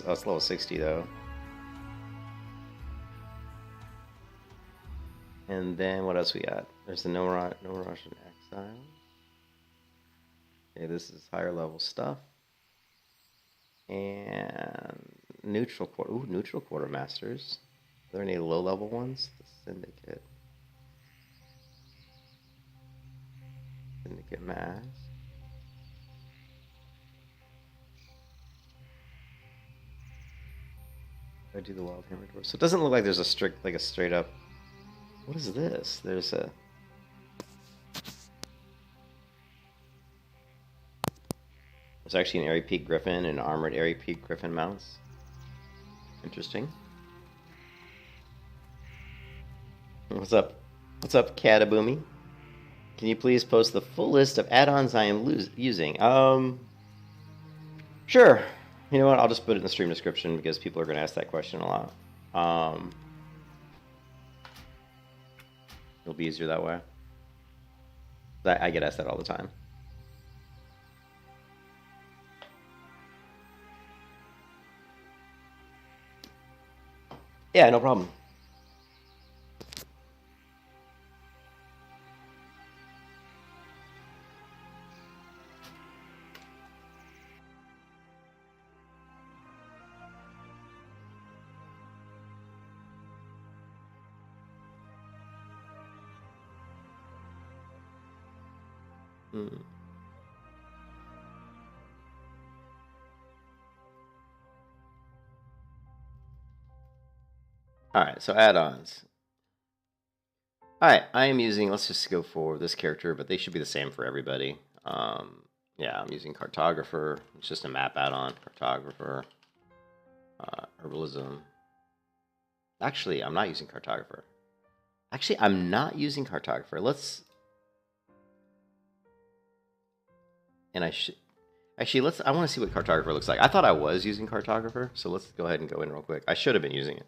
oh, it's level 60 though. And then what else we got? There's the No Russian Exile. Okay, this is higher level stuff. And neutral quartermasters. Are there any low level ones? The Syndicate. Syndicate Mass. I do the Wild Hammer Door. So it doesn't look like there's a straight up. What is this? There's a. There's actually an Airy Peak Griffin and armored Airy Peak Griffin mounts. Interesting. What's up? What's up, Kataboomy? Can you please post the full list of add-ons I am using? Sure. You know what? I'll just put it in the stream description because people are going to ask that question a lot. It'll be easier that way. I get asked that all the time. Yeah, no problem. Alright, so add-ons. Alright, I am using, let's just go for this character, but they should be the same for everybody. Yeah, I'm using Cartographer. It's just a map add-on. Cartographer. Herbalism. Actually, I'm not using Cartographer. Actually, I'm not using Cartographer. Let's... And I should... Actually, let's... I want to see what Cartographer looks like. I thought I was using Cartographer, so let's go ahead and go in real quick. I should have been using it.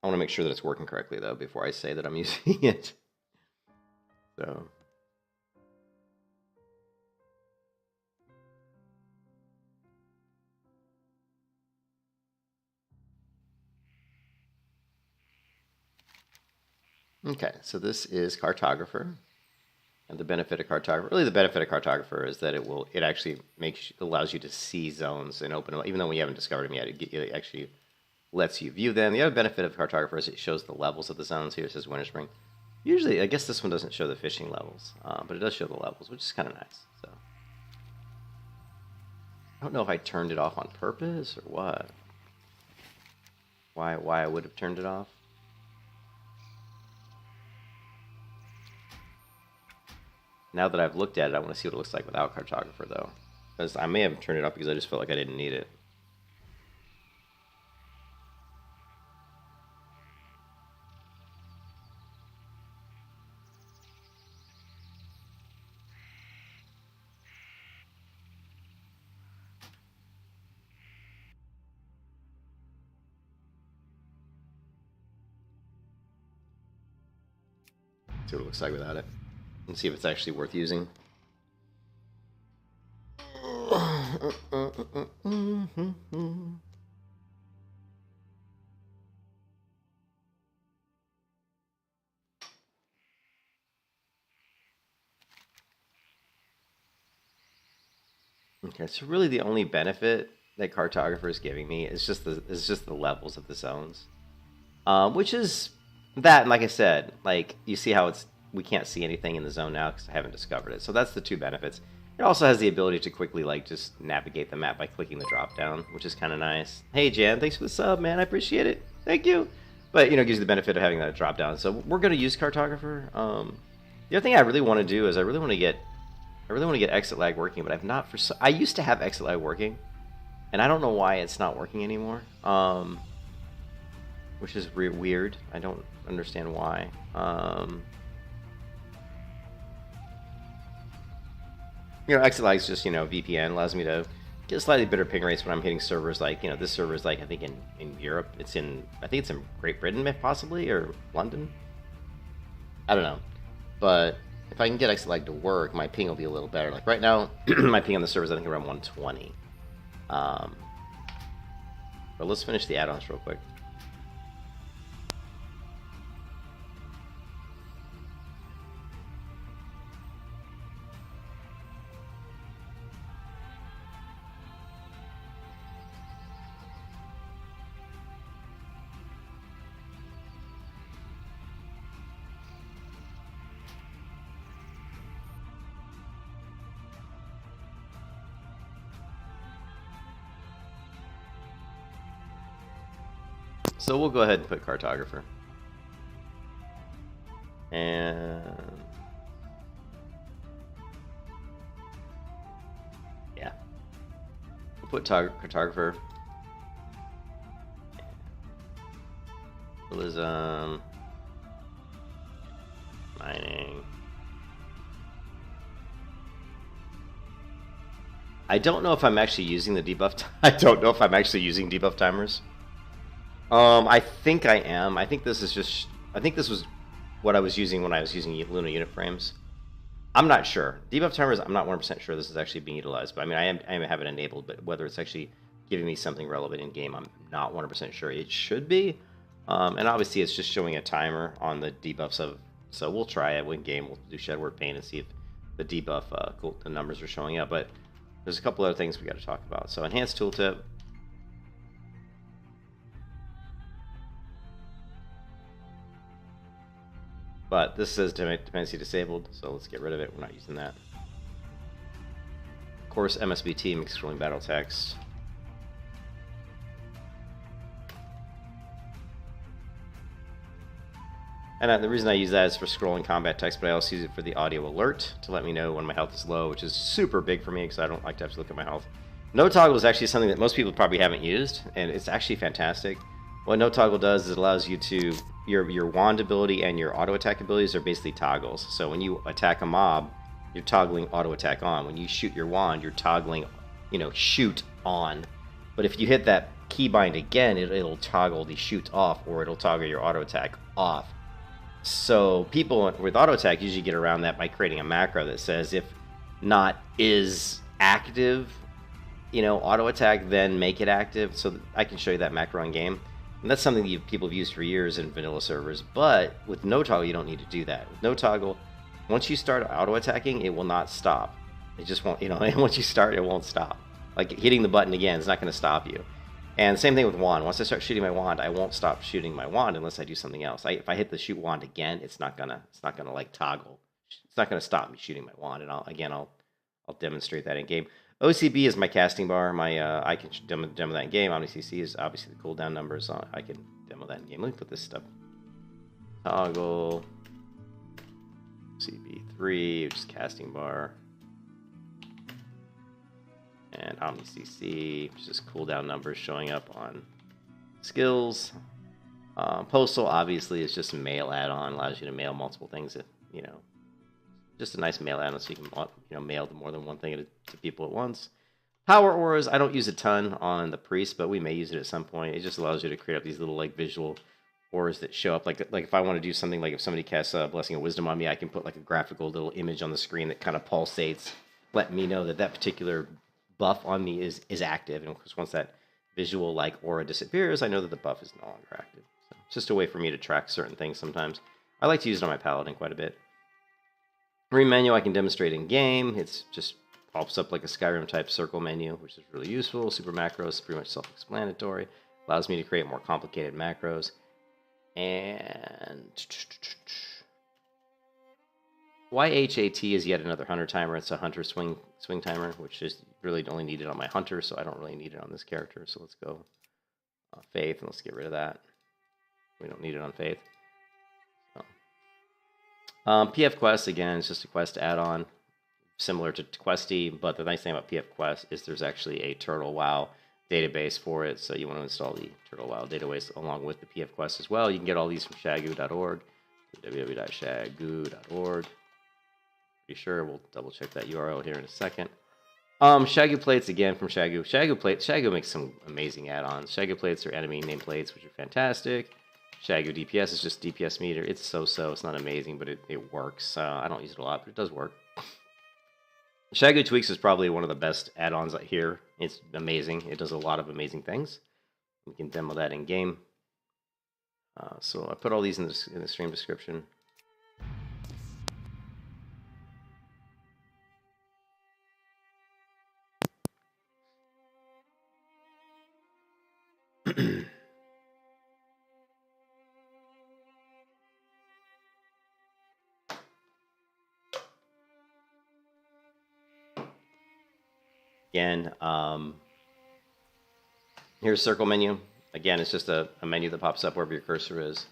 I want to make sure that it's working correctly, though, before I say that I'm using it. So... Okay, so this is Cartographer. And the benefit of Cartographer, really the benefit of Cartographer is that it actually allows you to see zones and open them, even though we haven't discovered them yet, it actually lets you view them. The other benefit of Cartographer is it shows the levels of the zones. Here it says Winter Spring. Usually, I guess this one doesn't show the fishing levels, but it does show the levels, which is kind of nice. So I don't know if I turned it off on purpose or what. Why I would have turned it off. Now that I've looked at it, I want to see what it looks like without Cartographer, though. Because I may have turned it off because I just felt like I didn't need it. See what it looks like without it. And see if it's actually worth using. Okay, so really the only benefit that Cartographer is giving me is just the levels of the zones, which is that. And like I said, like you see how we can't see anything in the zone now because I haven't discovered it. So that's the two benefits. It also has the ability to quickly like just navigate the map by clicking the drop down, which is kind of nice. Hey Jan, thanks for the sub, man. I appreciate it. Thank you. But you know, it gives you the benefit of having that drop down. So we're going to use Cartographer. The other thing I really want to do is I really want to get exit lag working, but I've not I used to have exit lag working, and I don't know why it's not working anymore. Which is weird. I don't understand why. You know, exit lag is just, you know, VPN allows me to get slightly better ping rates when I'm hitting servers like, you know, this server is like, I think in Europe, I think it's in Great Britain possibly, or London. I don't know. But if I can get exit lag to work, my ping will be a little better. Like right now, my ping on the server is I think around 120. But let's finish the add-ons real quick. So we'll go ahead and put Cartographer. And yeah. Put cartographer. Realism. Mining. I don't know if I'm actually using the debuff. I don't know if I'm actually using debuff timers. I think I am. I think this is just. I think this was what I was using when I was using Luna unit frames. I'm not sure. Debuff timers. I'm not 100% sure this is actually being utilized. But I mean, I have it enabled. But whether it's actually giving me something relevant in game, I'm not 100% sure. It should be. And obviously, it's just showing a timer on the debuffs of. So we'll try it in game. We'll do Shed Word Pain and see if the debuff the numbers are showing up. But there's a couple other things we got to talk about. So enhanced tooltip. But this says dependency disabled, so let's get rid of it. We're not using that. Of course, MSBT, mixed scrolling battle text. And the reason I use that is for scrolling combat text, but I also use it for the audio alert to let me know when my health is low, which is super big for me because I don't like to have to look at my health. noToggle is actually something that most people probably haven't used, and it's actually fantastic. What noToggle does is it allows you to, your wand ability and your auto attack abilities are basically toggles. So when you attack a mob, you're toggling auto attack on. When you shoot your wand, you're toggling, shoot on. But if you hit that keybind again, it'll toggle the shoot off, or it'll toggle your auto attack off. So people with auto attack usually get around that by creating a macro that says if not is active, auto attack, then make it active. So I can show you that macro in game. And that's something that people have used for years in vanilla servers. But with noToggle, you don't need to do that. With noToggle, once you start auto attacking, it will not stop. It just won't, once you start, it won't stop. Like hitting the button again is not going to stop you. And same thing with wand. Once I start shooting my wand, I won't stop shooting my wand unless I do something else. If I hit the shoot wand again, it's not gonna like toggle. It's not gonna stop me shooting my wand. And I'll demonstrate that in game. OCB is my casting bar. I can demo that in game. OmniCC is obviously the cooldown numbers. I can demo that in game. Let me put this stuff. Toggle. CB3, which is casting bar. And OmniCC, which is cooldown numbers showing up on skills. Postal, obviously, is just a mail add-on. Allows you to mail multiple things. If just a nice mail add-on so you can mail more than one thing to people at once. Power auras, I don't use a ton on the priest, but we may use it at some point. It just allows you to create up these little visual auras that show up. Like if I want to do something like if somebody casts Blessing of Wisdom on me, I can put a graphical little image on the screen that kind of pulsates, let me know that particular buff on me is active, and of course once that visual aura disappears, I know that the buff is no longer active. So it's just a way for me to track certain things sometimes. I like to use it on my paladin quite a bit. RingMenu I can demonstrate in game. It's just pops up like a Skyrim type circle menu, which is really useful. SuperMacro is pretty much self-explanatory. Allows me to create more complicated macros. And YHAT is yet another hunter timer. It's a hunter swing timer, which is really only needed on my hunter, so I don't really need it on this character. So let's go Faith, and let's get rid of that. We don't need it on Faith. So. pfQuest, again, it's just a quest add-on, similar to Questy, but the nice thing about pfQuest is there's actually a Turtle WoW database for it, so you want to install the Turtle WoW database along with the pfQuest as well. You can get all these from shagu.org, www.shagu.org. Pretty sure we'll double check that URL here in a second. ShaguPlates again from Shagu. Shagu makes some amazing add-ons. ShaguPlates are enemy nameplates, which are fantastic. ShaguDPS is just DPS meter. It's so-so. It's not amazing, but it works. I don't use it a lot, but it does work. ShaguTweaks is probably one of the best add-ons here. It's amazing. It does a lot of amazing things. We can demo that in game. So I put all these in the stream description. Again, here's circle menu. Again, it's just a menu that pops up wherever your cursor is,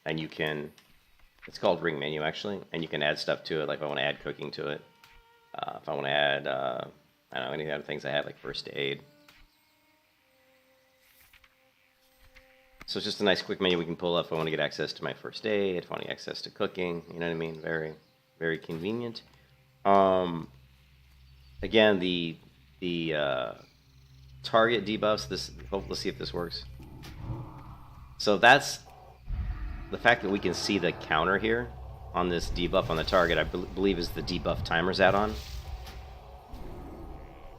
and you can, it's called RingMenu actually, and you can add stuff to it, like if I want to add cooking to it, if I want to add, I don't know, any other things I have, like first aid, So it's just a nice quick menu we can pull up if I want to get access to my first aid, if I want to get access to cooking, you know what I mean? Very, very convenient. Again, the target debuffs, let's see if this works. So that's the fact that we can see the counter here on this debuff on the target, I believe is the Debuff Timers add-on.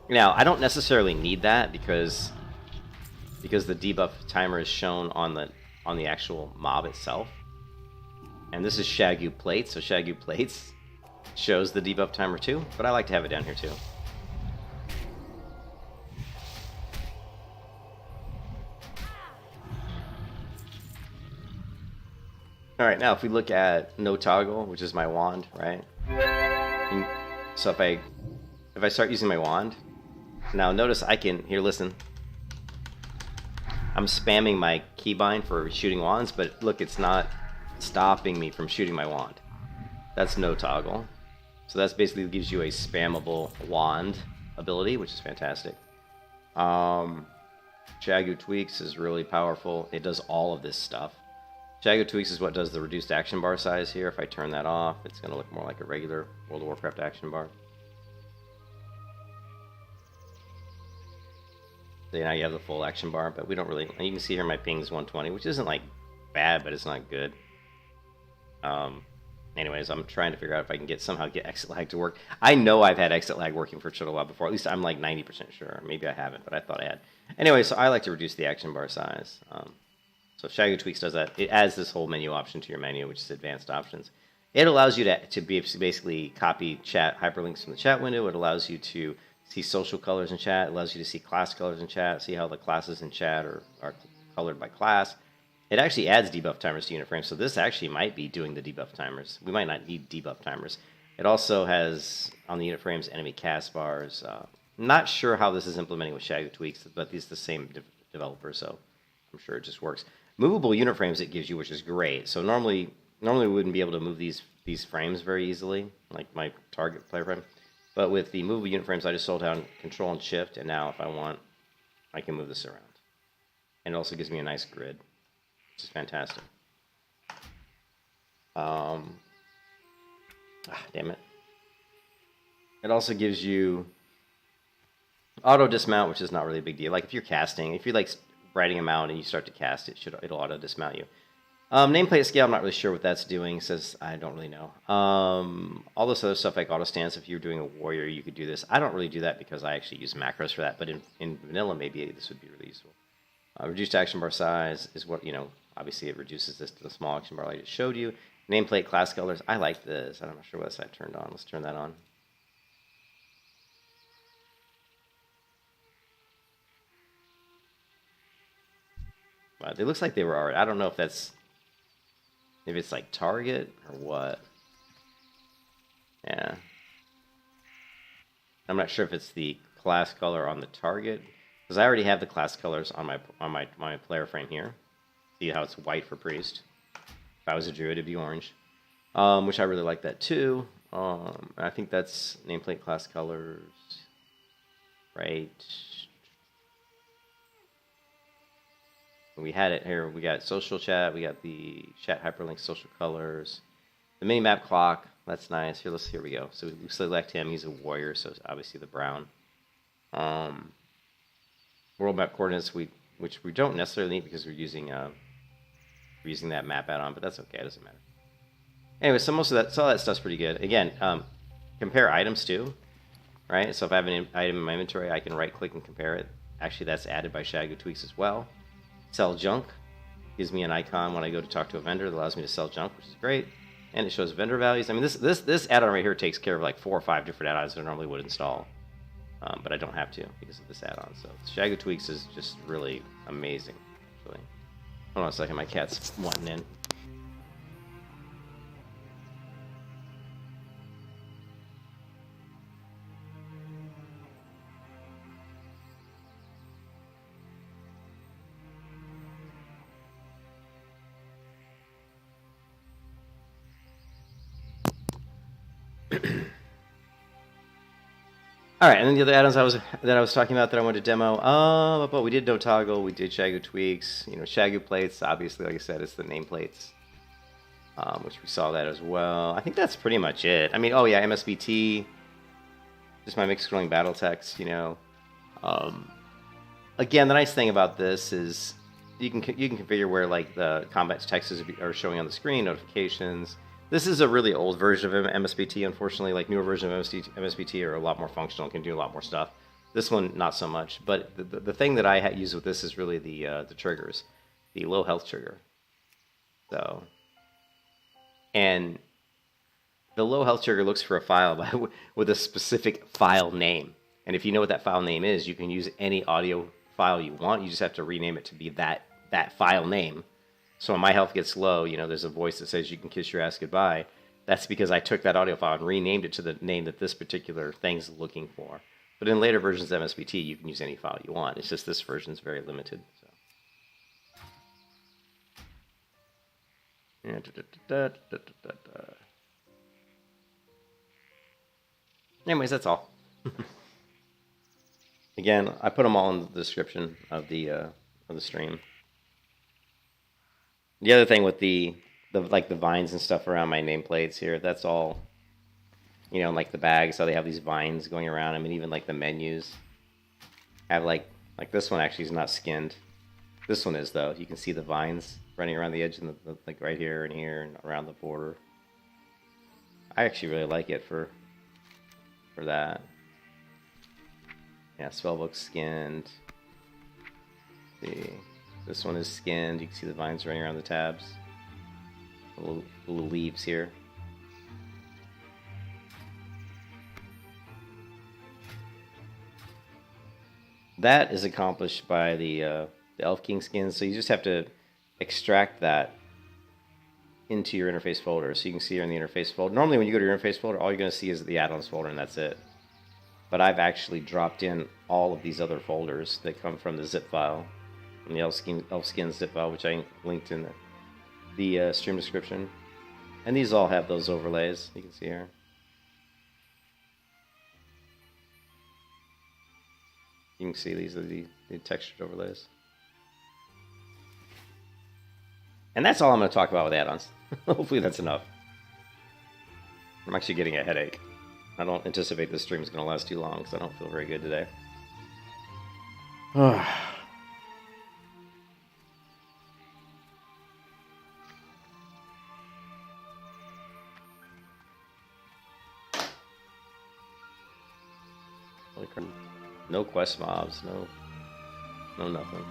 Now, I don't necessarily need that because the debuff timer is shown on the actual mob itself. And this is ShaguPlates, so ShaguPlates shows the debuff timer too, but I like to have it down here too. Alright, now if we look at noToggle, which is my wand, right? So if I start using my wand, now notice I can, here listen, I'm spamming my keybind for shooting wands, but look, it's not stopping me from shooting my wand. That's noToggle. So that's basically gives you a spammable wand ability, which is fantastic. ShaguTweaks is really powerful. It does all of this stuff. ShaguTweaks is what does the reduced action bar size here. If I turn that off, it's going to look more like a regular World of Warcraft action bar. So now you have the full action bar, but we don't really... You can see here my ping is 120, which isn't like bad, but it's not good. Anyways, I'm trying to figure out if I can somehow get exit lag to work. I know I've had exit lag working for a little while before. At least I'm like 90% sure. Maybe I haven't, but I thought I had. Anyway, so I like to reduce the action bar size. So ShaguTweaks does that. It adds this whole menu option to your menu, which is advanced options. It allows you to basically copy chat hyperlinks from the chat window. It allows you to see social colors in chat. It allows you to see class colors in chat, see how the classes in chat are colored by class. It actually adds debuff timers to unit frames, so this actually might be doing the debuff timers. We might not need debuff timers. It also has, on the unit frames, enemy cast bars. Not sure how this is implementing with ShaguTweaks, but these are the same developer, so I'm sure it just works. Movable unit frames it gives you, which is great. So normally we wouldn't be able to move these frames very easily, like my target player frame. But with the movable unit frames, I just hold down Control and Shift, and now if I want, I can move this around. And it also gives me a nice grid, which is fantastic. Damn it. It also gives you auto dismount, which is not really a big deal. Like if you're casting, if you're like writing a mount and you start to cast, it'll auto dismount you. Nameplate scale, I'm not really sure what that's doing. It says I don't really know. All this other stuff like auto stance, if you're doing a warrior, you could do this. I don't really do that because I actually use macros for that. But in vanilla, maybe this would be really useful. Reduced action bar size is what, obviously it reduces this to the small action bar I just showed you. Nameplate class colors, I like this. I'm not sure what side turned on. Let's turn that on. But it looks like they were already. I don't know if that's. Maybe it's like target or what. Yeah. I'm not sure if it's the class color on the target, because I already have the class colors on my player frame here. See how it's white for priest. If I was a druid, it'd be orange, which I really like that too. I think that's nameplate class colors, right? We had it here. We got social chat. We got the chat hyperlink social colors. The minimap clock. That's nice. Here we go. So we select him. He's a warrior, so it's obviously the brown. World map coordinates, which we don't necessarily need because we're using that map add-on, but that's okay. It doesn't matter. Anyway, so all that stuff's pretty good. Again, compare items too, right? So if I have an item in my inventory, I can right-click and compare it. Actually, that's added by ShaguTweaks as well. Sell junk gives me an icon when I go to talk to a vendor that allows me to sell junk, which is great. And it shows vendor values. I mean, this add-on right here takes care of like 4 or 5 different add-ons that I normally would install. But I don't have to because of this add-on. So ShaguTweaks is just really amazing, actually. Hold on a second, my cat's wanting in. All right, and then the other add-ons that I was talking about that I wanted to demo. But we did noToggle, we did ShaguTweaks, ShaguPlates. Obviously, like I said, it's the nameplates, which we saw that as well. I think that's pretty much it. I mean, oh yeah, MSBT, just my mixed scrolling battle text. Again, the nice thing about this is you can configure where like the combat text are showing on the screen, notifications. This is a really old version of MSBT, unfortunately. Like newer version of MSBT are a lot more functional, can do a lot more stuff. This one, not so much. But the thing that I use with this is really the triggers, the low health trigger. So, and the low health trigger looks for a file with a specific file name. And if you know what that file name is, you can use any audio file you want. You just have to rename it to be that file name. So when my health gets low, there's a voice that says you can kiss your ass goodbye. That's because I took that audio file and renamed it to the name that this particular thing's looking for. But in later versions of MSBT, you can use any file you want. It's just this version is very limited. So. Anyways, that's all. Again, I put them all in the description of the stream. The other thing with the vines and stuff around my nameplates here, that's all, like the bags, how they have these vines going around. I mean, even like the menus have like this one actually is not skinned. This one is though. You can see the vines running around the edge and like right here and here and around the border. I actually really like it for that. Yeah, spellbook skinned. Let's see, this one is skinned. You can see the vines running around the tabs. Little leaves here. That is accomplished by the ElfKing Skins. So you just have to extract that into your interface folder. So you can see here in the interface folder. Normally when you go to your interface folder, all you're going to see is the add-ons folder and that's it. But I've actually dropped in all of these other folders that come from the zip file, from the ElfKing zip file, which I linked in the stream description. And these all have those overlays, you can see here. You can see these are the textured overlays. And that's all I'm going to talk about with add-ons. Hopefully that's enough. I'm actually getting a headache. I don't anticipate this stream is going to last too long because I don't feel very good today. No quest mobs, no nothing.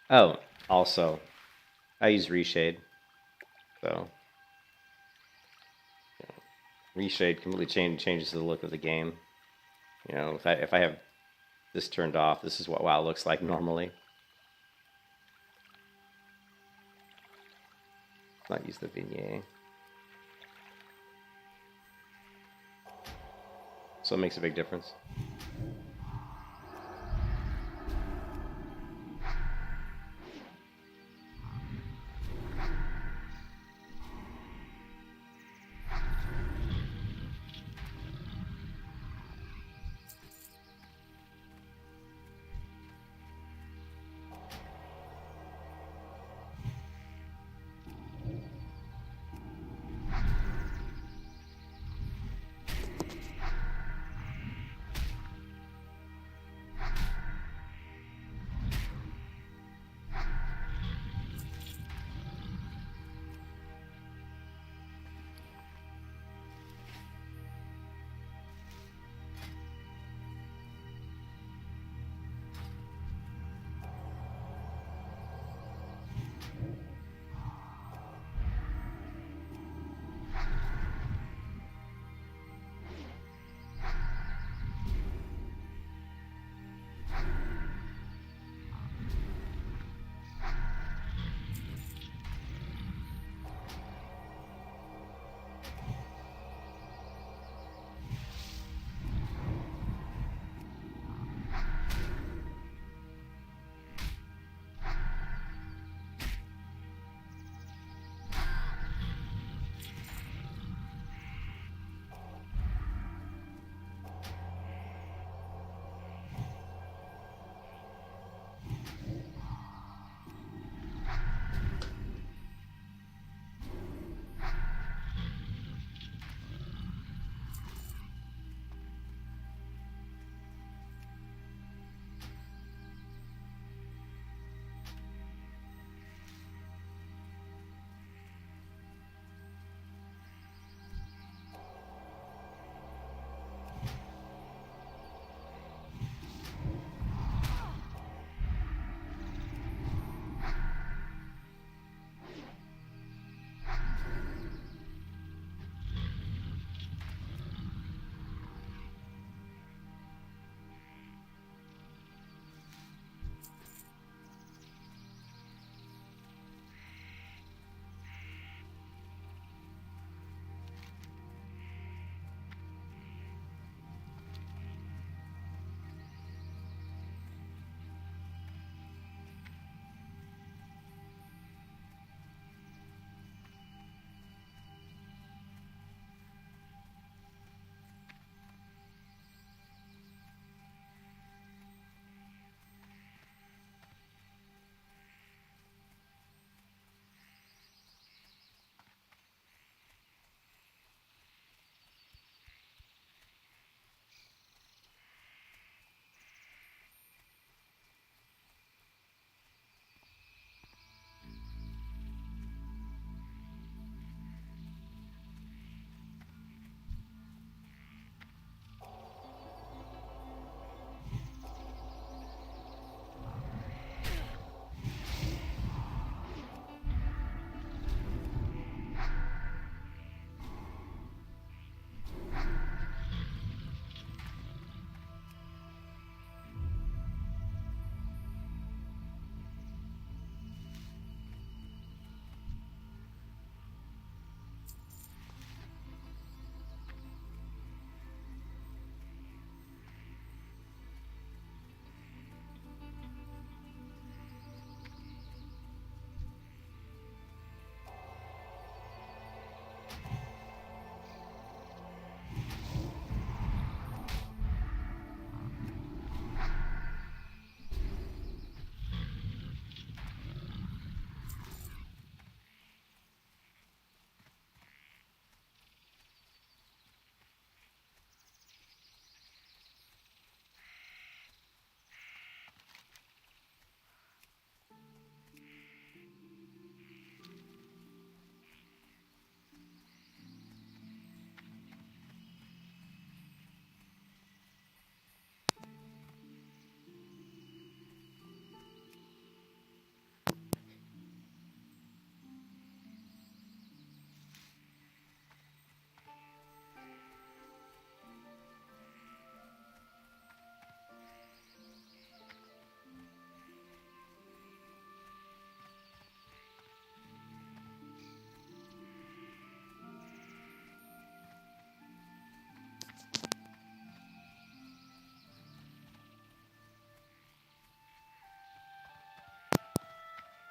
Oh, also, I use Reshade, so Reshade completely changes the look of the game. If I have this turned off, this is what WoW looks like normally. Let's not use the vignette. So it makes a big difference.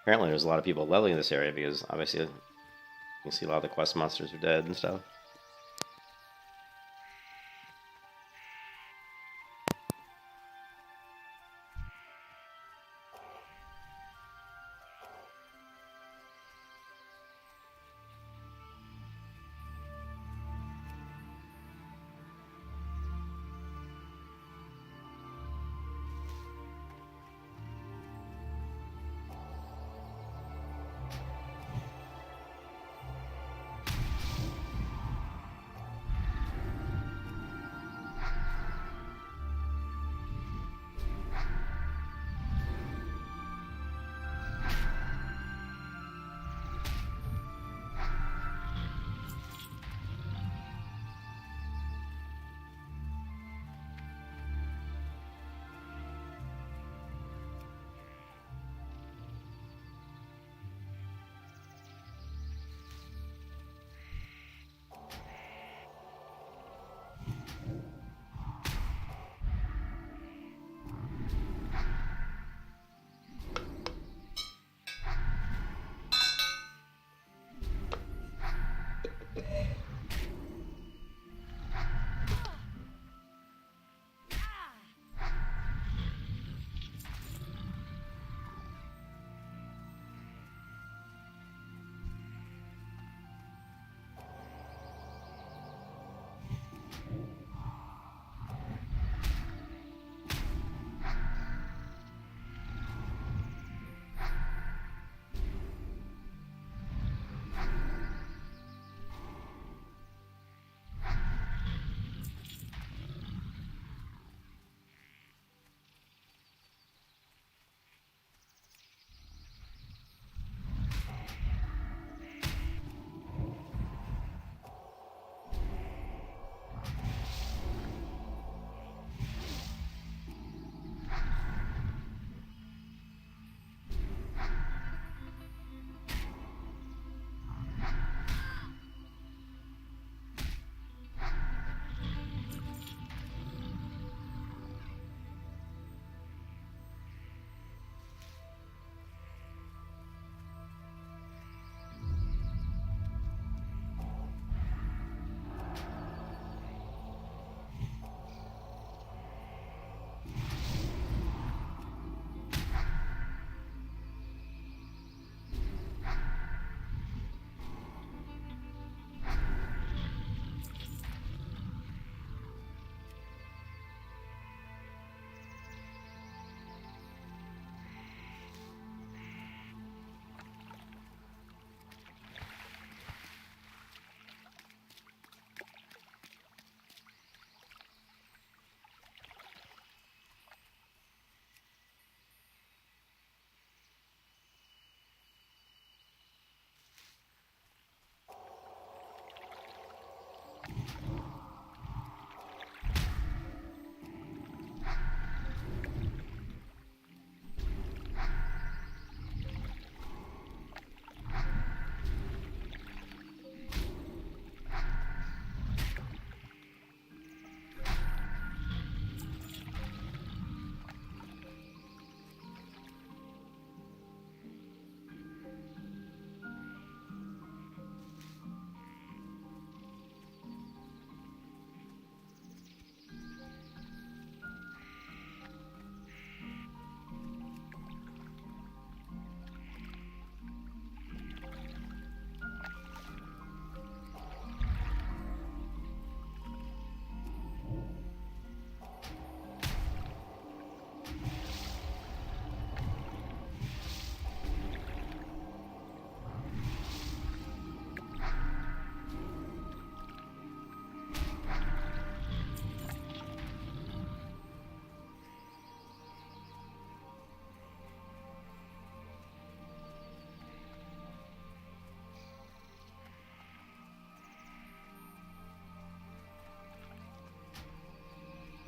Apparently there's a lot of people leveling this area because obviously you can see a lot of the quest monsters are dead and stuff.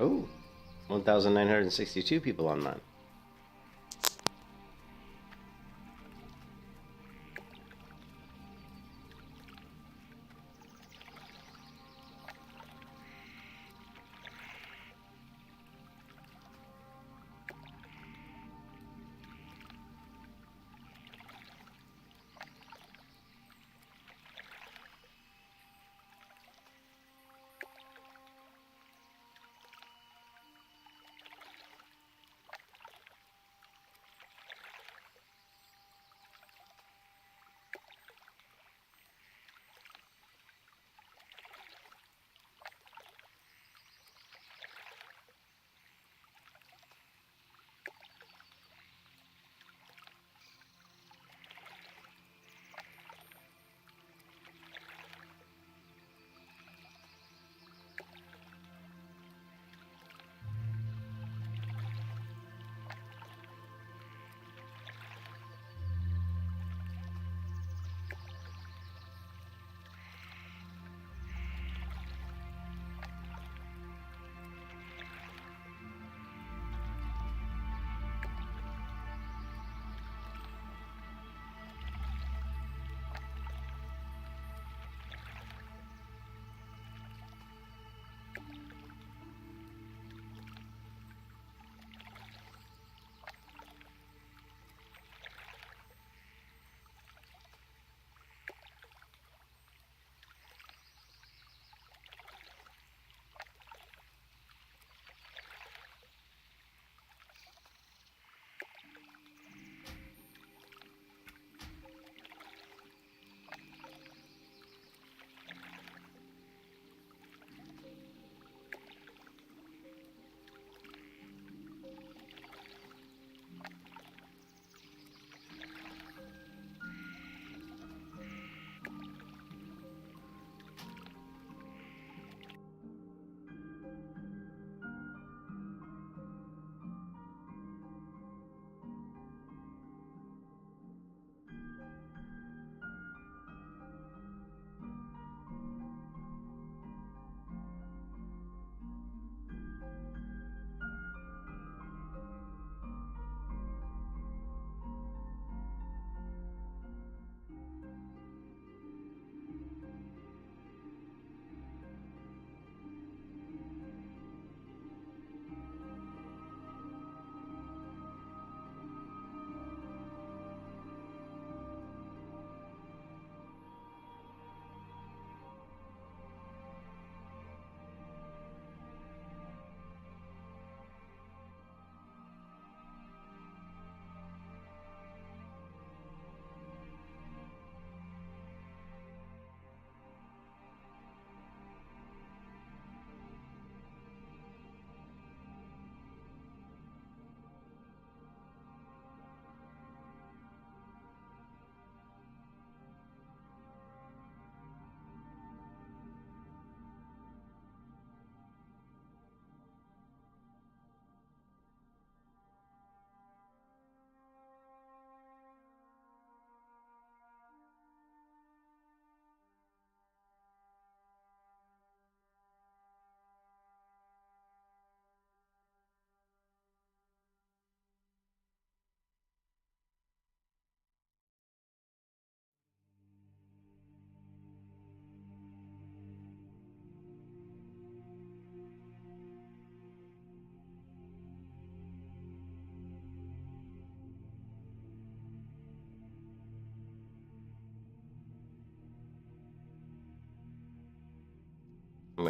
Oh, 1,962 people online.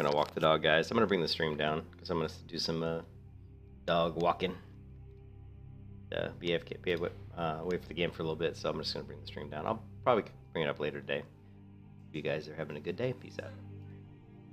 going to walk the dog, guys. I'm going to bring the stream down because I'm going to do some dog walking. Wait for the game for a little bit, so I'm just going to bring the stream down. I'll probably bring it up later today. If you guys are having a good day, peace out.